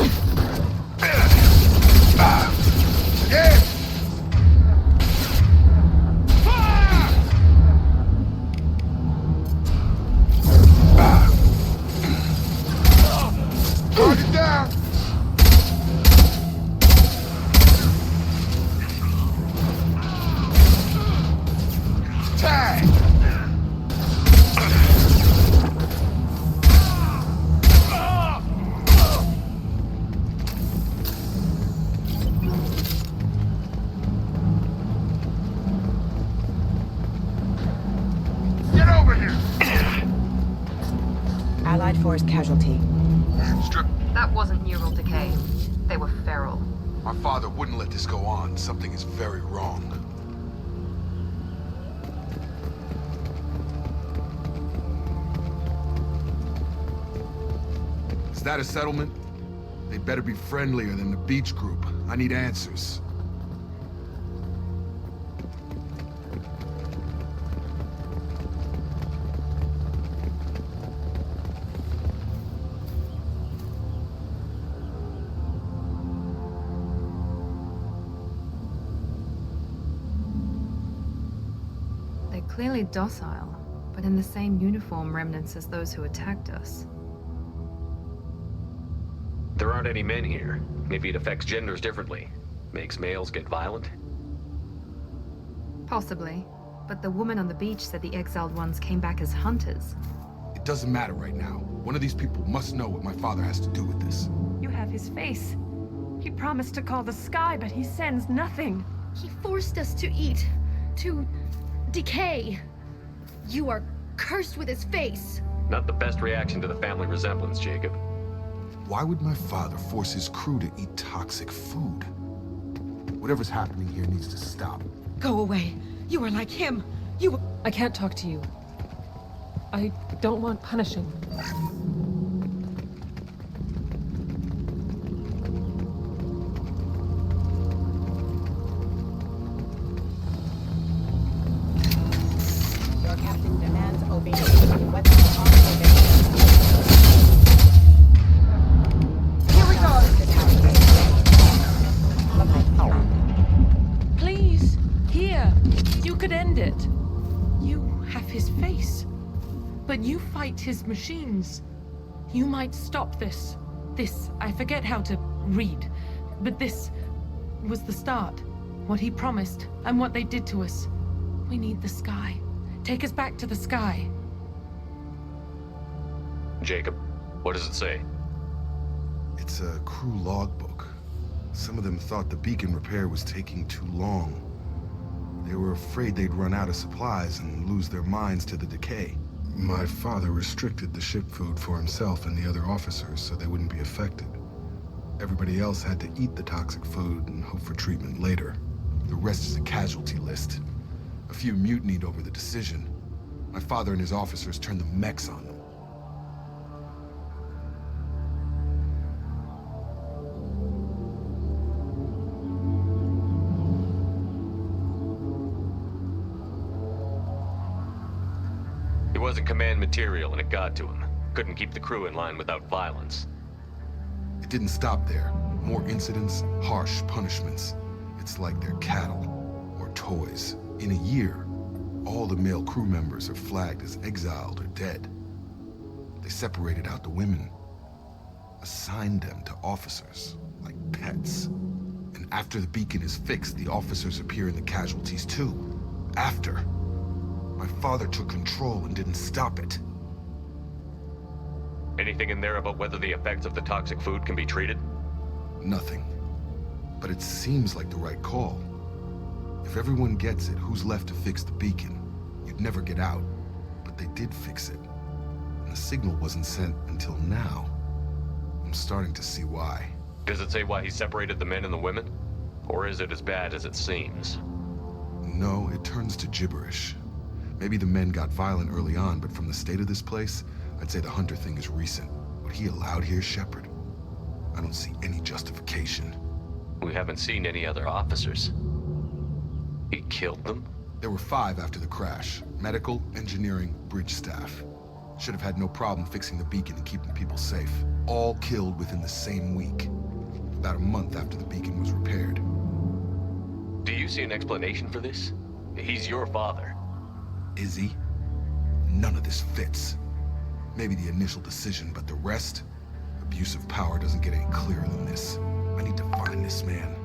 Yes! Target down! Tag! Get over here! Allied force casualty. Strip. That wasn't neural decay. They were feral. My father wouldn't let this go on. Something is very wrong. Is that a settlement? They better be friendlier than the beach group. I need answers. They're clearly docile, but in the same uniform remnants as those who attacked us. There aren't any men here. Maybe it affects genders differently. Makes males get violent? Possibly. But the woman on the beach said the exiled ones came back as hunters. It doesn't matter right now. One of these people must know what my father has to do with this. You have his face. He promised to call the sky, but he sends nothing. He forced us to eat, to decay. You are cursed with his face. Not the best reaction to the family resemblance, Jacob. Why would my father force his crew to eat toxic food? Whatever's happening here needs to stop. Go away. You are like him. I can't talk to you. I don't want punishing. Your captain demands obedience. Weapons on Here we go. Please, here. You could end it. You have his face. But you fight his machines. You might stop this. This, I forget how to read. But this was the start. What he promised, and what they did to us. We need the sky. Take us back to the sky. Jacob, what does it say? It's a crew logbook. Some of them thought the beacon repair was taking too long. They were afraid they'd run out of supplies and lose their minds to the decay. My father restricted the ship food for himself and the other officers so they wouldn't be affected. Everybody else had to eat the toxic food and hope for treatment later. The rest is a casualty list. A few mutinied over the decision. My father and his officers turned the mechs on them. He wasn't command material and it got to him. Couldn't keep the crew in line without violence. It didn't stop there. More incidents, harsh punishments. It's like they're cattle or toys. In a year, all the male crew members are flagged as exiled or dead. They separated out the women, assigned them to officers, like pets. And after the beacon is fixed, the officers appear in the casualties too. After. My father took control and didn't stop it. Anything in there about whether the effects of the toxic food can be treated? Nothing. But it seems like the right call. If everyone gets it, who's left to fix the beacon? You'd never get out. But they did fix it. And the signal wasn't sent until now. I'm starting to see why. Does it say why he separated the men and the women? Or is it as bad as it seems? No, it turns to gibberish. Maybe the men got violent early on, but from the state of this place, I'd say the Hunter thing is recent. What he allowed here, Shepard, I don't see any justification. We haven't seen any other officers. He killed them? There were 5 after the crash. Medical, engineering, bridge staff. Should have had no problem fixing the beacon and keeping people safe. All killed within the same week. About a month after the beacon was repaired. Do you see an explanation for this? He's your father. Is he? None of this fits. Maybe the initial decision, but the rest? Abuse of power doesn't get any clearer than this. I need to find this man.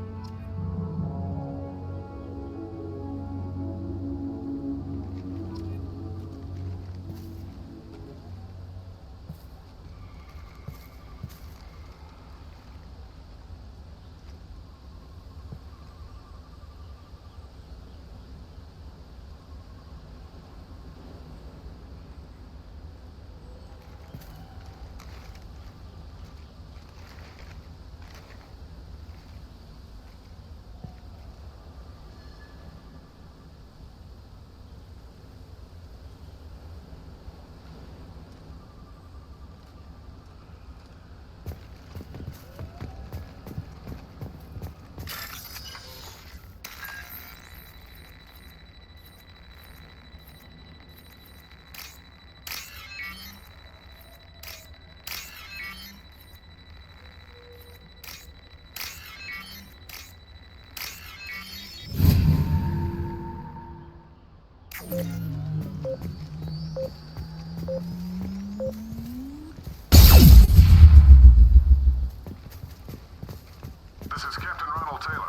This is Captain Ronald Taylor.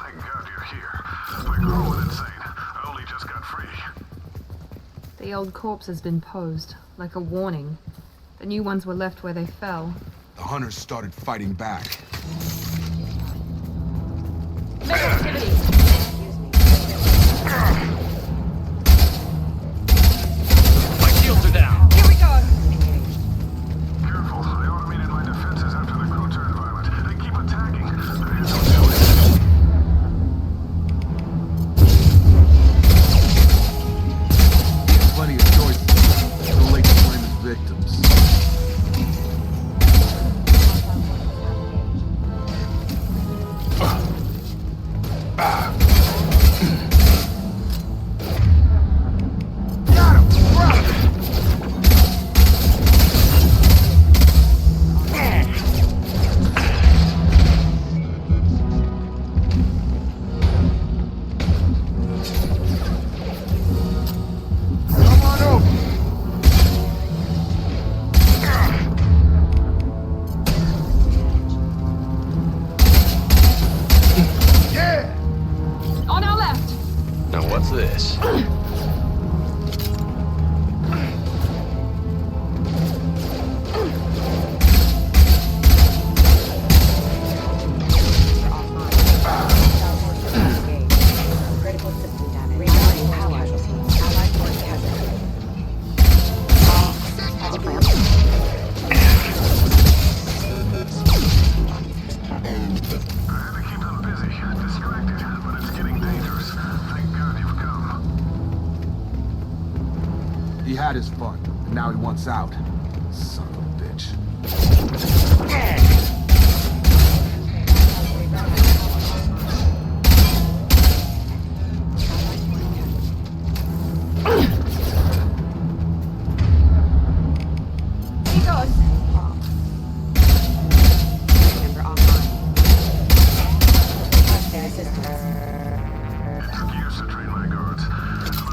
Thank God you're here. My girl went insane. I only just got free. The old corpse has been posed, like a warning. The new ones were left where they fell. The hunters started fighting back. Activity! My shields are down. Here we go! Careful. They automated my defenses after the crew turned violent. They keep attacking. There is no choice. Plenty of choices. Too late to blame his victims. On our left! Now what's this? had to keep them busy, distracted, but it's getting dangerous. Thank God you've come. He had his fun, and now he wants out. Son of a bitch. He goes. Member online. Terminus Systems. It took years to train my guards. I'm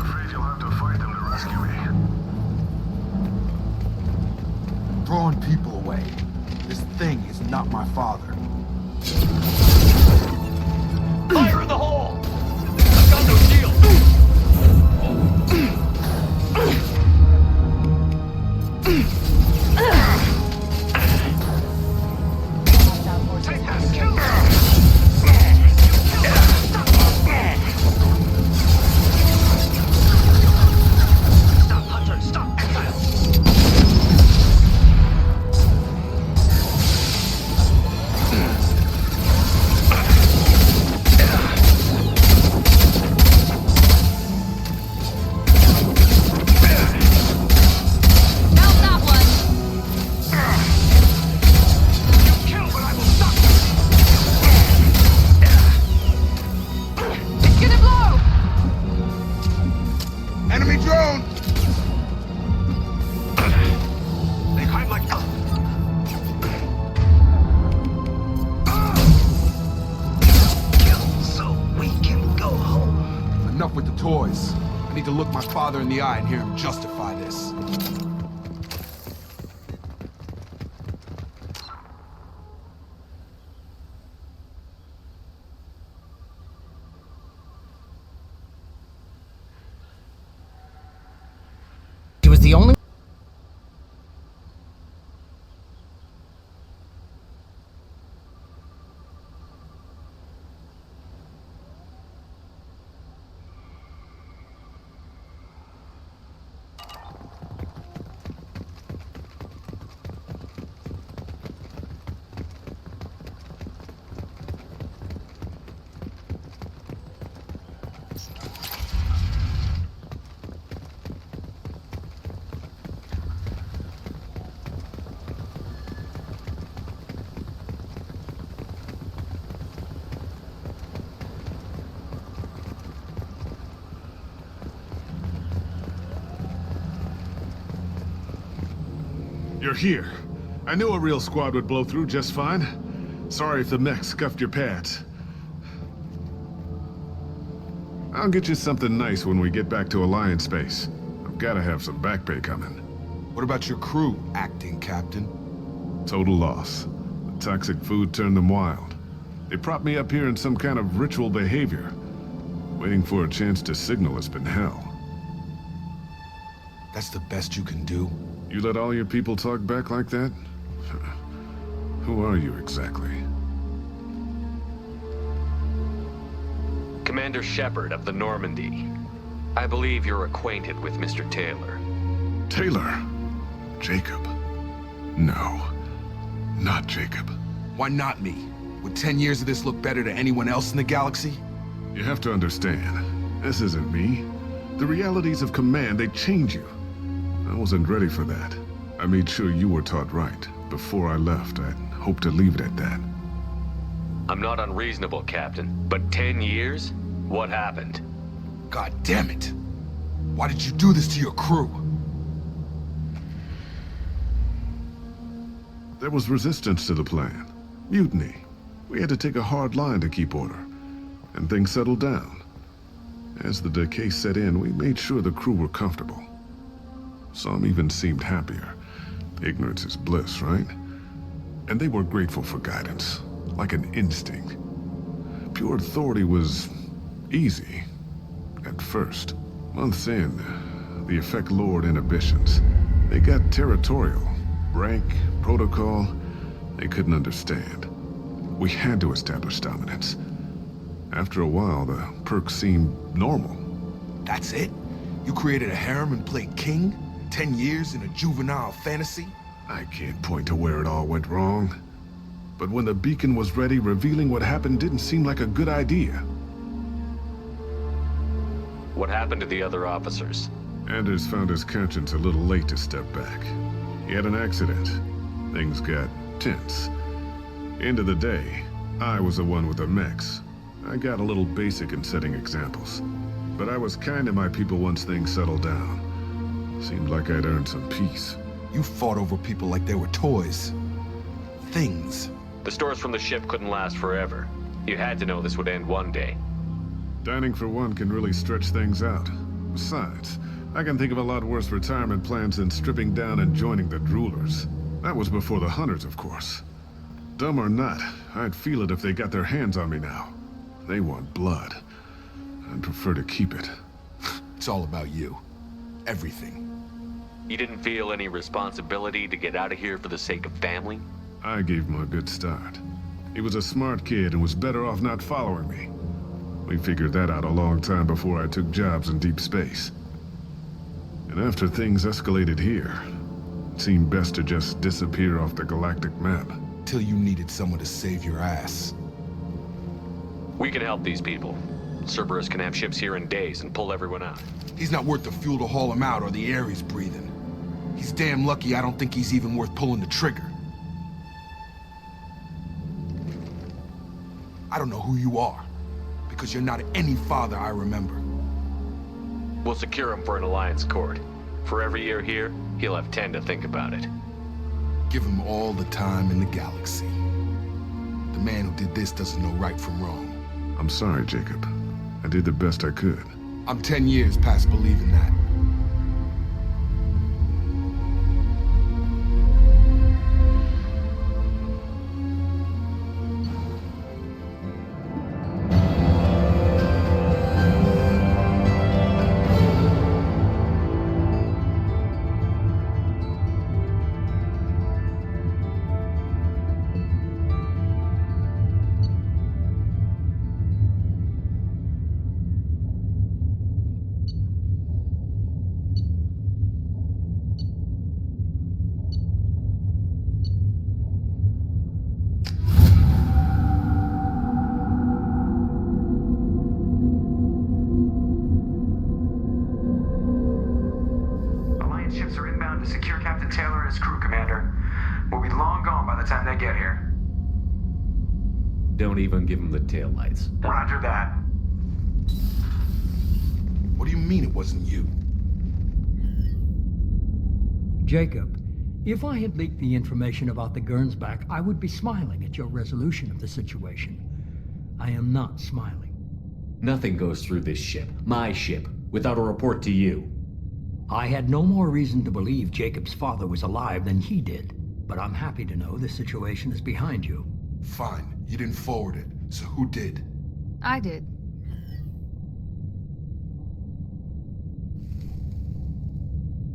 afraid you'll have to fight them to rescue me. Throwing people away. This thing is not my father. Fire in the hole! I've got no shield! Take that, kill Stop, Hunter! Stop! Exile! Enemy drone! They climb like... Kill so we can go home. Enough with the toys. I need to look my father in the eye and hear him justify this. He was the only You're here. I knew a real squad would blow through just fine. Sorry if the mech scuffed your pads. I'll get you something nice when we get back to Alliance base. I've gotta have some back pay coming. What about your crew, acting captain? Total loss. The toxic food turned them wild. They propped me up here in some kind of ritual behavior. Waiting for a chance to signal has been hell. That's the best you can do? You let all your people talk back like that? Who are you exactly? Commander Shepard of the Normandy. I believe you're acquainted with Mr. Taylor. Taylor? Jacob? No, not Jacob. Why not me? Would 10 years of this look better to anyone else in the galaxy? You have to understand, this isn't me. The realities of command, they change you. I wasn't ready for that. I made sure you were taught right. Before I left, I'd hoped to leave it at that. I'm not unreasonable, Captain, but 10 years? What happened? God damn it! Why did you do this to your crew? There was resistance to the plan. Mutiny. We had to take a hard line to keep order. And things settled down. As the decay set in, we made sure the crew were comfortable. Some even seemed happier. Ignorance is bliss, right? And they were grateful for guidance, like an instinct. Pure authority was easy, at first. Months in, the effect lowered inhibitions. They got territorial. Rank, protocol, they couldn't understand. We had to establish dominance. After a while, the perks seemed normal. That's it? You created a harem and played king? 10 years in a juvenile fantasy? I can't point to where it all went wrong. But when the beacon was ready, revealing what happened didn't seem like a good idea. What happened to the other officers? Anders found his conscience a little late to step back. He had an accident. Things got tense. End of the day, I was the one with the mechs. I got a little basic in setting examples. But I was kind to my people once things settled down. Seemed like I'd earned some peace. You fought over people like they were toys. Things. The stores from the ship couldn't last forever. You had to know this would end one day. Dining for one can really stretch things out. Besides, I can think of a lot worse retirement plans than stripping down and joining the droolers. That was before the hunters, of course. Dumb or not, I'd feel it if they got their hands on me now. They want blood. I'd prefer to keep it. It's all about you. Everything. You didn't feel any responsibility to get out of here for the sake of family? I gave him a good start. He was a smart kid and was better off not following me. We figured that out a long time before I took jobs in deep space. And after things escalated here, it seemed best to just disappear off the galactic map. Till you needed someone to save your ass. We can help these people. Cerberus can have ships here in days and pull everyone out. He's not worth the fuel to haul him out or the air he's breathing. He's damn lucky I don't think he's even worth pulling the trigger. I don't know who you are, because you're not any father I remember. We'll secure him for an Alliance court. For every year here, he'll have 10 to think about it. Give him all the time in the galaxy. The man who did this doesn't know right from wrong. I'm sorry, Jacob. I did the best I could. I'm 10 years past believing that. Don't even give him the taillights. Roger that. What do you mean it wasn't you? Jacob, if I had leaked the information about the Gernsback, I would be smiling at your resolution of the situation. I am not smiling. Nothing goes through this ship, my ship, without a report to you. I had no more reason to believe Jacob's father was alive than he did, but I'm happy to know the situation is behind you. Fine. You didn't forward it, so who did? I did.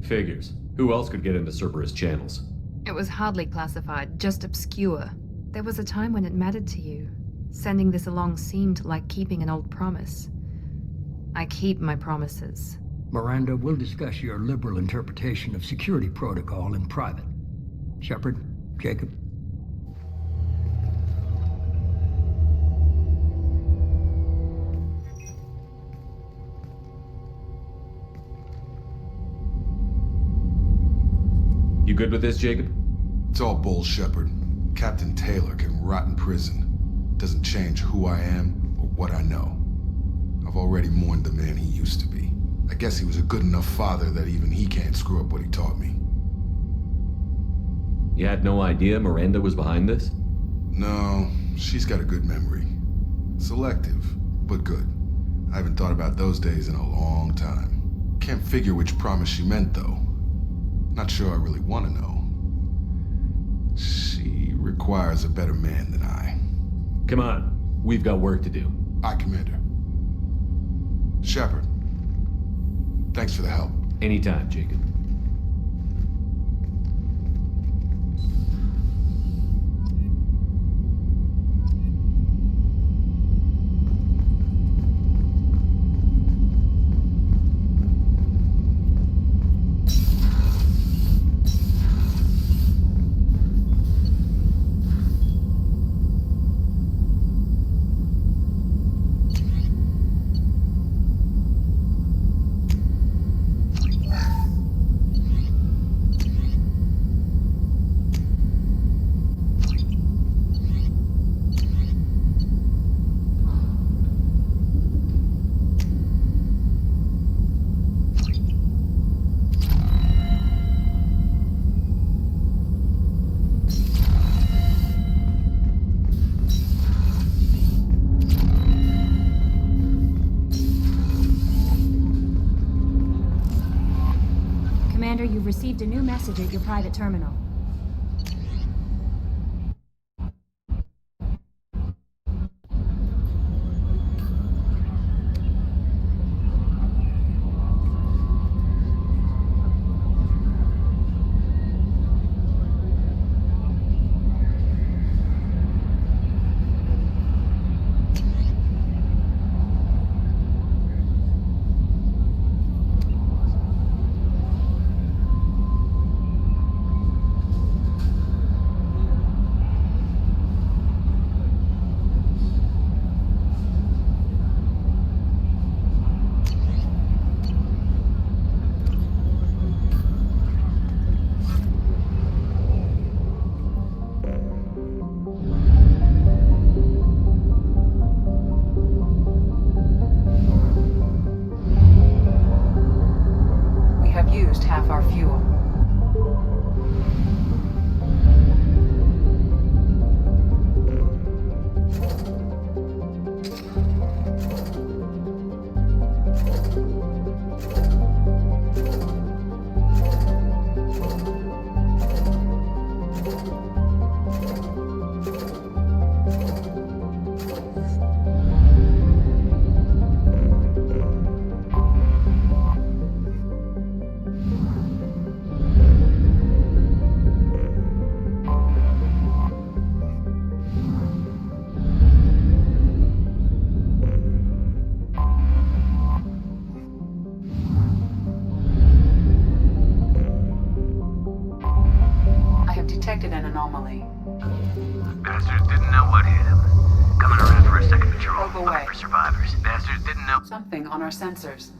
Figures. Who else could get into Cerberus channels? It was hardly classified, just obscure. There was a time when it mattered to you. Sending this along seemed like keeping an old promise. I keep my promises. Miranda, we'll discuss your liberal interpretation of security protocol in private. Shepard, Jacob. You good with this, Jacob? It's all bull, Shepard. Captain Taylor can rot in prison. Doesn't change who I am or what I know. I've already mourned the man he used to be. I guess he was a good enough father that even he can't screw up what he taught me. You had no idea Miranda was behind this? No, she's got a good memory. Selective, but good. I haven't thought about those days in a long time. Can't figure which promise she meant, though. Not sure I really want to know. She requires a better man than I. Come on, we've got work to do. Aye, Commander. Shepard, thanks for the help. Anytime, Jacob. received a new message at your private terminal. Used half our fuel. Detected an anomaly. Bastards didn't know what hit him. Coming around for a second patrol. Probe away. Looking for survivors. Bastards didn't know. Something on our sensors.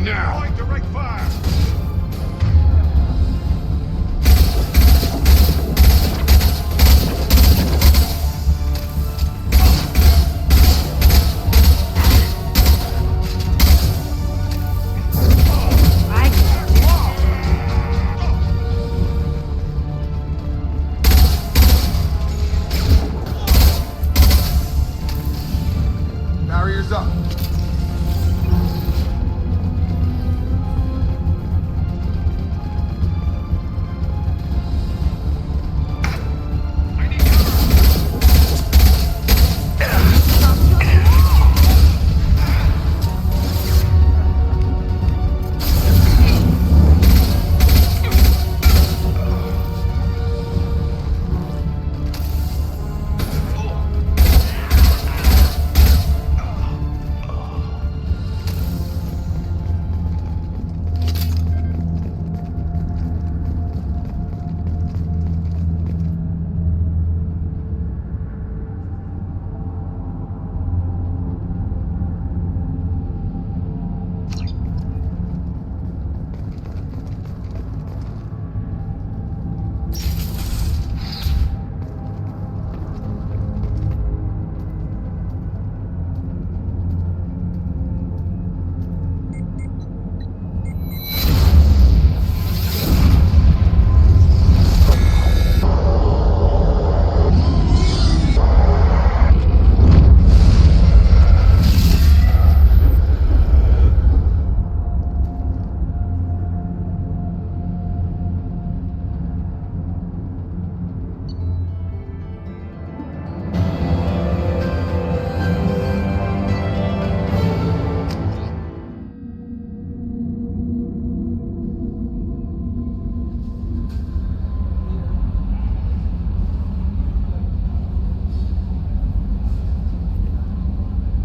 now! Point direct fire! Barriers up.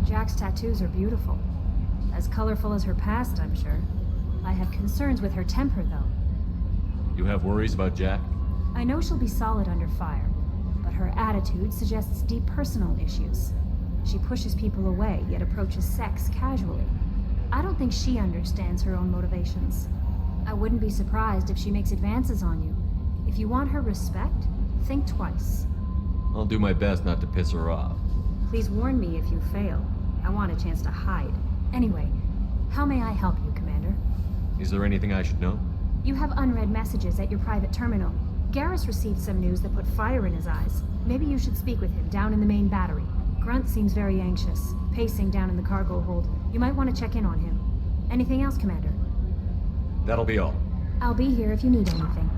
Jack's tattoos are beautiful. As colorful as her past, I'm sure. I have concerns with her temper, though. You have worries about Jack? I know she'll be solid under fire, but her attitude suggests deep personal issues. She pushes people away, yet approaches sex casually. I don't think she understands her own motivations. I wouldn't be surprised if she makes advances on you. If you want her respect, think twice. I'll do my best not to piss her off. Please warn me if you fail. I want a chance to hide. Anyway, how may I help you, Commander? Is there anything I should know? You have unread messages at your private terminal. Garrus received some news that put fire in his eyes. Maybe you should speak with him down in the main battery. Grunt seems very anxious, pacing down in the cargo hold. You might want to check in on him. Anything else, Commander? That'll be all. I'll be here if you need anything.